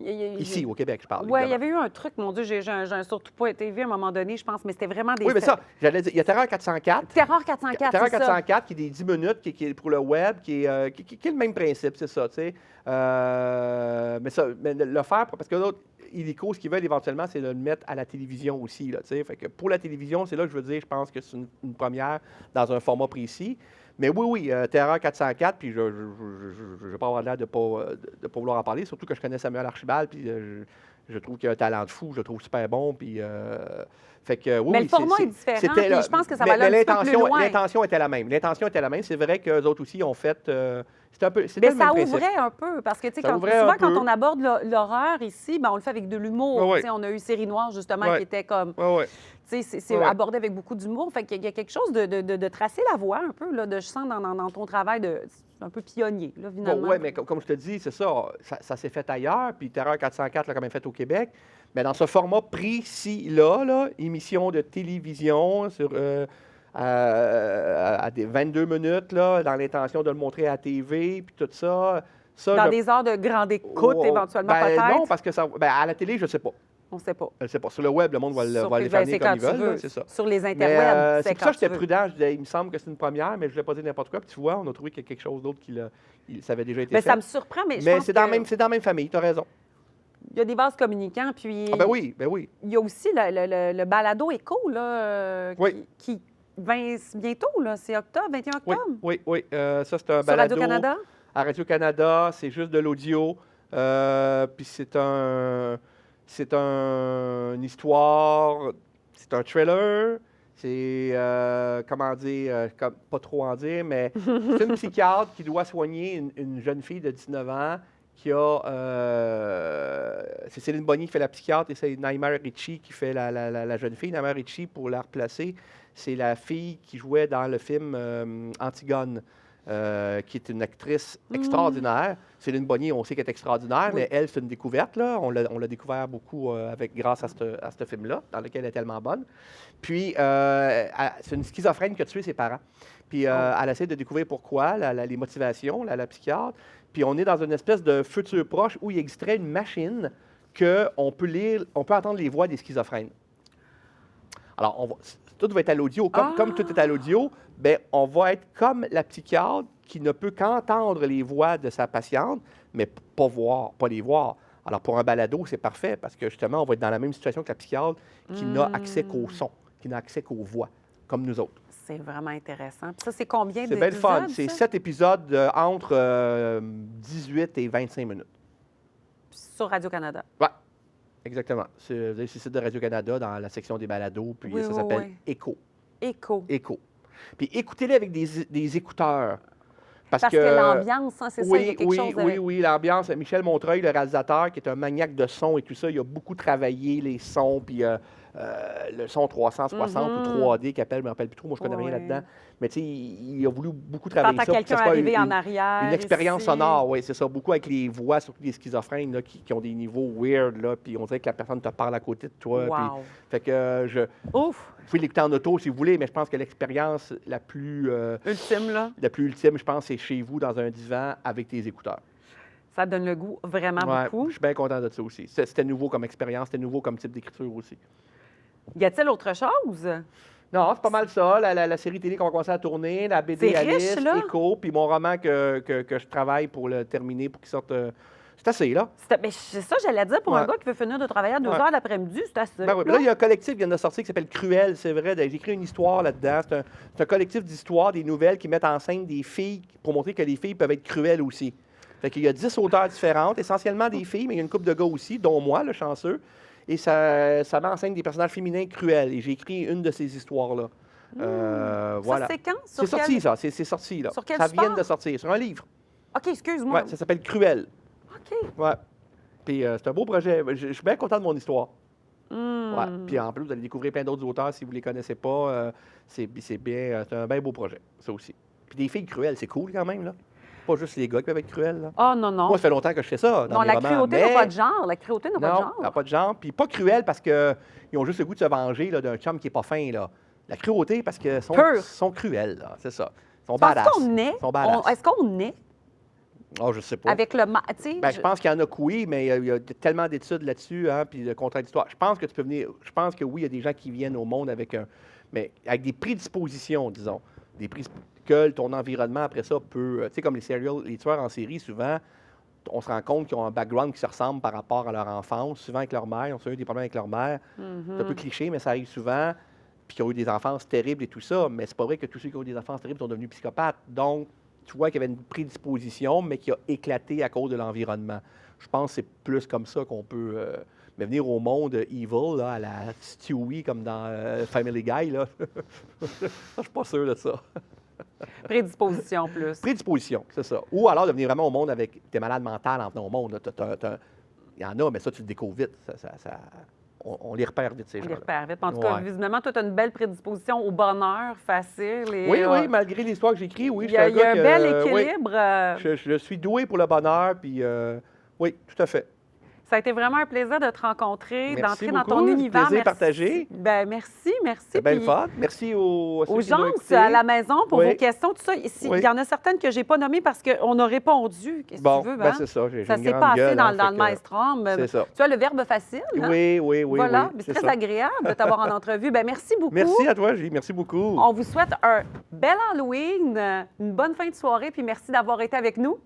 Ici, au Québec, je parle. Oui, il y évidemment. avait eu un truc, mon Dieu, j'ai un surtout pas TV à un moment donné, je pense, mais c'était vraiment des... Oui, mais ça, j'allais dire, il y a Terreur 404. Terreur 404, Terreur c'est ça. 404, qui est des 10 minutes, qui est pour le web, qui est le même principe, c'est ça, tu sais. Mais le faire, parce que l'autre, Illico, ce qu'ils veulent éventuellement, c'est de le mettre à la télévision aussi, là, tu sais. Fait que pour la télévision, c'est là que je veux dire, je pense que c'est une première dans un format précis. Mais oui, Terreur 404, puis je ne vais pas avoir l'air de ne pas vouloir en parler, surtout que je connais Samuel Archibald, puis je trouve qu'il a un talent de fou, je le trouve super bon, puis... fait que, oui, Mais oui, le format est différent, c'était puis là. je pense que ça va aller un petit peu plus loin. L'intention était la même. L'intention était la même. C'est vrai qu'eux autres aussi ont fait... c'était Mais le même ça principe. ouvrait un peu, parce que, tu sais, Ça ouvrait un souvent, quand peu. on aborde l'horreur ici, ben, on le fait avec de l'humour. Ouais, ouais. Tu sais, on a eu Série Noire, justement, Ouais. qui était comme... Ouais, ouais. Tu sais, c'est Ouais. abordé avec beaucoup d'humour. Fait qu'il y a quelque chose de tracer la voie un peu, là, je sens dans ton travail un peu pionnier, là, finalement. Oui, mais comme je te dis, c'est ça s'est fait ailleurs, puis Terreur 404 l'a quand même fait au Québec. Mais dans ce format précis-là, émission de télévision sur, à des 22 minutes, là, dans l'intention de le montrer à la TV, puis tout ça. Dans des heures de grande écoute, Oh, éventuellement, ben, peut-être. Non, parce que à la télé, je ne sais pas. On ne sait pas. Je ne sais pas. Sur le web, le monde va Sur aller les- faire c'est comme quand ils tu veulent, veux. là, c'est ça. Sur les Mais, interwebs, c'est pour ça quand que j'étais tu veux. prudent. Je disais, il me semble que c'est une première, mais je ne voulais pas dire n'importe quoi. Puis tu vois, on a trouvé qu'il y a quelque chose d'autre ça avait déjà été Mais fait. ça me surprend, mais je Mais pense c'est dans que la même famille, tu as raison. il y a des vases communicants, puis Ah ben oui, ben oui. il y a aussi le balado écho, là, Oui. qui bientôt, là, c'est octobre, 21 Oui, octobre, oui. Ça, c'est un sur balado. Radio-Canada. À Radio-Canada, c'est juste de l'audio. Puis c'est une histoire, c'est un trailer. C'est, comment dire, pas trop en dire, mais c'est une psychiatre qui doit soigner une jeune fille de 19 ans qui a... c'est Céline Bonny qui fait la psychiatre et c'est Naïma Ricci qui fait la jeune fille. Naïma Ricci, pour la replacer, c'est la fille qui jouait dans le film Antigone, qui est une actrice extraordinaire. Céline Bonny, on sait qu'elle est extraordinaire, Oui. mais elle, c'est une découverte. Là. On l'a découvert beaucoup grâce à ce film-là, dans lequel elle est tellement bonne. Puis, c'est une schizophrène qui a tué ses parents. Puis, elle essaie de découvrir pourquoi, les motivations, la psychiatre. Puis, on est dans une espèce de futur proche où il existerait une machine qu'on peut lire, on peut entendre les voix des schizophrènes. Alors, tout va être à l'audio. Comme tout est à l'audio, ben, on va être comme la psychiatre qui ne peut qu'entendre les voix de sa patiente, mais pas les voir. Alors, pour un balado, c'est parfait parce que justement, on va être dans la même situation que la psychiatre qui n'a accès qu'au son, qui n'a accès qu'aux voix, comme nous autres. C'est vraiment intéressant. Puis ça, c'est combien C'est bien le fun. d'épisodes, C'est ça? 7 épisodes entre 18 et 25 minutes. Sur Radio-Canada. Ouais, exactement. C'est le site de Radio-Canada dans la section des balados, puis Oui, ça oui, s'appelle oui. Écho. Écho. Puis écoutez-les avec des écouteurs. Parce que l'ambiance, hein, c'est ça, il y a quelque chose de... Oui, l'ambiance. Michel Montreuil, le réalisateur, qui est un maniaque de son et tout ça, il a beaucoup travaillé les sons, puis le son 360 ou 3D qu'il appelle, je ne me rappelle plus trop, moi je connais rien Ouais. là-dedans. Mais tu sais, il a voulu beaucoup travailler T'entends ça. pour que quelqu'un ça soit arriver en arrière. une expérience ici. sonore, oui, c'est ça. Beaucoup avec les voix, surtout des schizophrènes là, qui ont des niveaux weird, là, puis on dirait que la personne te parle à côté de toi. Wow. Puis, fait que Ouf! vous pouvez l'écouter en auto si vous voulez, mais je pense que l'expérience la plus Ultime, là. ultime, je pense, c'est chez vous, dans un divan, avec tes écouteurs. Ça donne le goût vraiment Ouais, beaucoup. je suis bien content de ça aussi. C'était nouveau comme expérience, c'était nouveau comme type d'écriture aussi. Y a-t-il autre chose? Non, c'est pas mal ça. La série télé qu'on va commencer à tourner, la BD C'est Alice, riche, là. Écho, puis mon roman que je travaille pour le terminer, pour qu'il sorte... c'est assez, là. Ben, c'est ça, j'allais dire, pour un Ouais. gars qui veut finir de travailler à 2 Ouais. heures l'après-midi, c'est assez. Ben oui, puis là, il y a un collectif qui vient de sortir qui s'appelle Cruel, c'est vrai. J'ai écrit une histoire là-dedans. C'est un collectif d'histoires, des nouvelles qui mettent en scène des filles pour montrer que les filles peuvent être cruelles aussi. Fait qu'il y a 10 auteurs différentes, essentiellement des filles, mais il y a une couple de gars aussi, dont moi, le chanceux. Et ça met en scène des personnages féminins cruels. Et j'ai écrit une de ces histoires-là. Voilà. Ça, c'est quand? C'est Sur sorti, quel- ça. C'est sorti, là. Sur quel Ça vient support? de sortir. Sur un livre. OK, excuse-moi. Ouais, ça s'appelle Cruel. OK. Ouais. Puis c'est un beau projet. Je suis bien content de mon histoire. Hmm. Ouais. Puis en plus, vous allez découvrir plein d'autres auteurs si vous ne les connaissez pas. C'est un bien beau projet, ça aussi. Puis des filles cruelles, c'est cool quand même, là. Pas juste les gars qui peuvent être cruels, là. Oh non, non. Moi, ça fait longtemps que je fais ça dans Non, mes la romans, cruauté mais... n'a pas de genre. La cruauté n'a pas de Non, genre. elle n'a pas de genre. Puis pas cruel parce qu'ils ont juste le goût de se venger là, d'un chum qui n'est pas fin, là. La cruauté parce qu'ils Pur. sont cruels, là. C'est ça. Ils sont Parce badass. qu'on est. Ils sont badass. Est-ce qu'on est Oh, je sais pas. Avec le... Tu sais, Ben, je pense qu'il y en a que oui, mais il y a tellement d'études là-dessus, hein, puis de contradictoires. Je pense que tu peux venir. Je pense que oui, il y a des gens qui viennent au monde avec mais avec des prédispositions, disons. Que ton environnement, après ça, peut. Tu sais, comme les tueurs en série, souvent, on se rend compte qu'ils ont un background qui se ressemble par rapport à leur enfance, souvent avec leur mère. Ils ont souvent eu des problèmes avec leur mère. C'est un peu cliché, mais ça arrive souvent. Puis qui ont eu des enfances terribles et tout ça. Mais c'est pas vrai que tous ceux qui ont eu des enfances terribles sont devenus psychopathes. Donc, tu vois qu'il y avait une prédisposition, mais qui a éclaté à cause de l'environnement. Je pense que c'est plus comme ça qu'on peut mais venir au monde evil, là, à la Stewie, comme dans Family Guy, là. Je suis pas sûr de ça. prédisposition plus. Prédisposition, c'est ça. Ou alors de venir vraiment au monde avec tes malades mentales en venant au monde. Il y en a, mais ça, tu le découvres vite. On les repère vite, ces On gens-là. les repère vite. En tout cas, visiblement, toi, tu as une belle prédisposition au bonheur facile. Et, Oui, malgré l'histoire que j'écris, oui. Il y a un bel équilibre. Oui, je suis doué pour le bonheur, puis oui, tout à fait. Ça a été vraiment un plaisir de te rencontrer, Merci d'entrer dans beaucoup. ton univers. Plaisir partagé. Ben, merci. C'est bien le Puis fun. Merci aux gens à la maison pour vos questions, tout ça. Il Oui. y en a certaines que je n'ai pas nommées parce qu'on a répondu. Qu'est-ce que tu veux, ben c'est ça. Ça s'est passé dans le maelstrom. C'est ça. Tu as le verbe facile. Hein? Oui. Voilà, oui, c'est très agréable de t'avoir en entrevue. Ben, merci beaucoup. Merci à toi, Gilles. Merci beaucoup. On vous souhaite un bel Halloween, une bonne fin de soirée, puis merci d'avoir été avec nous.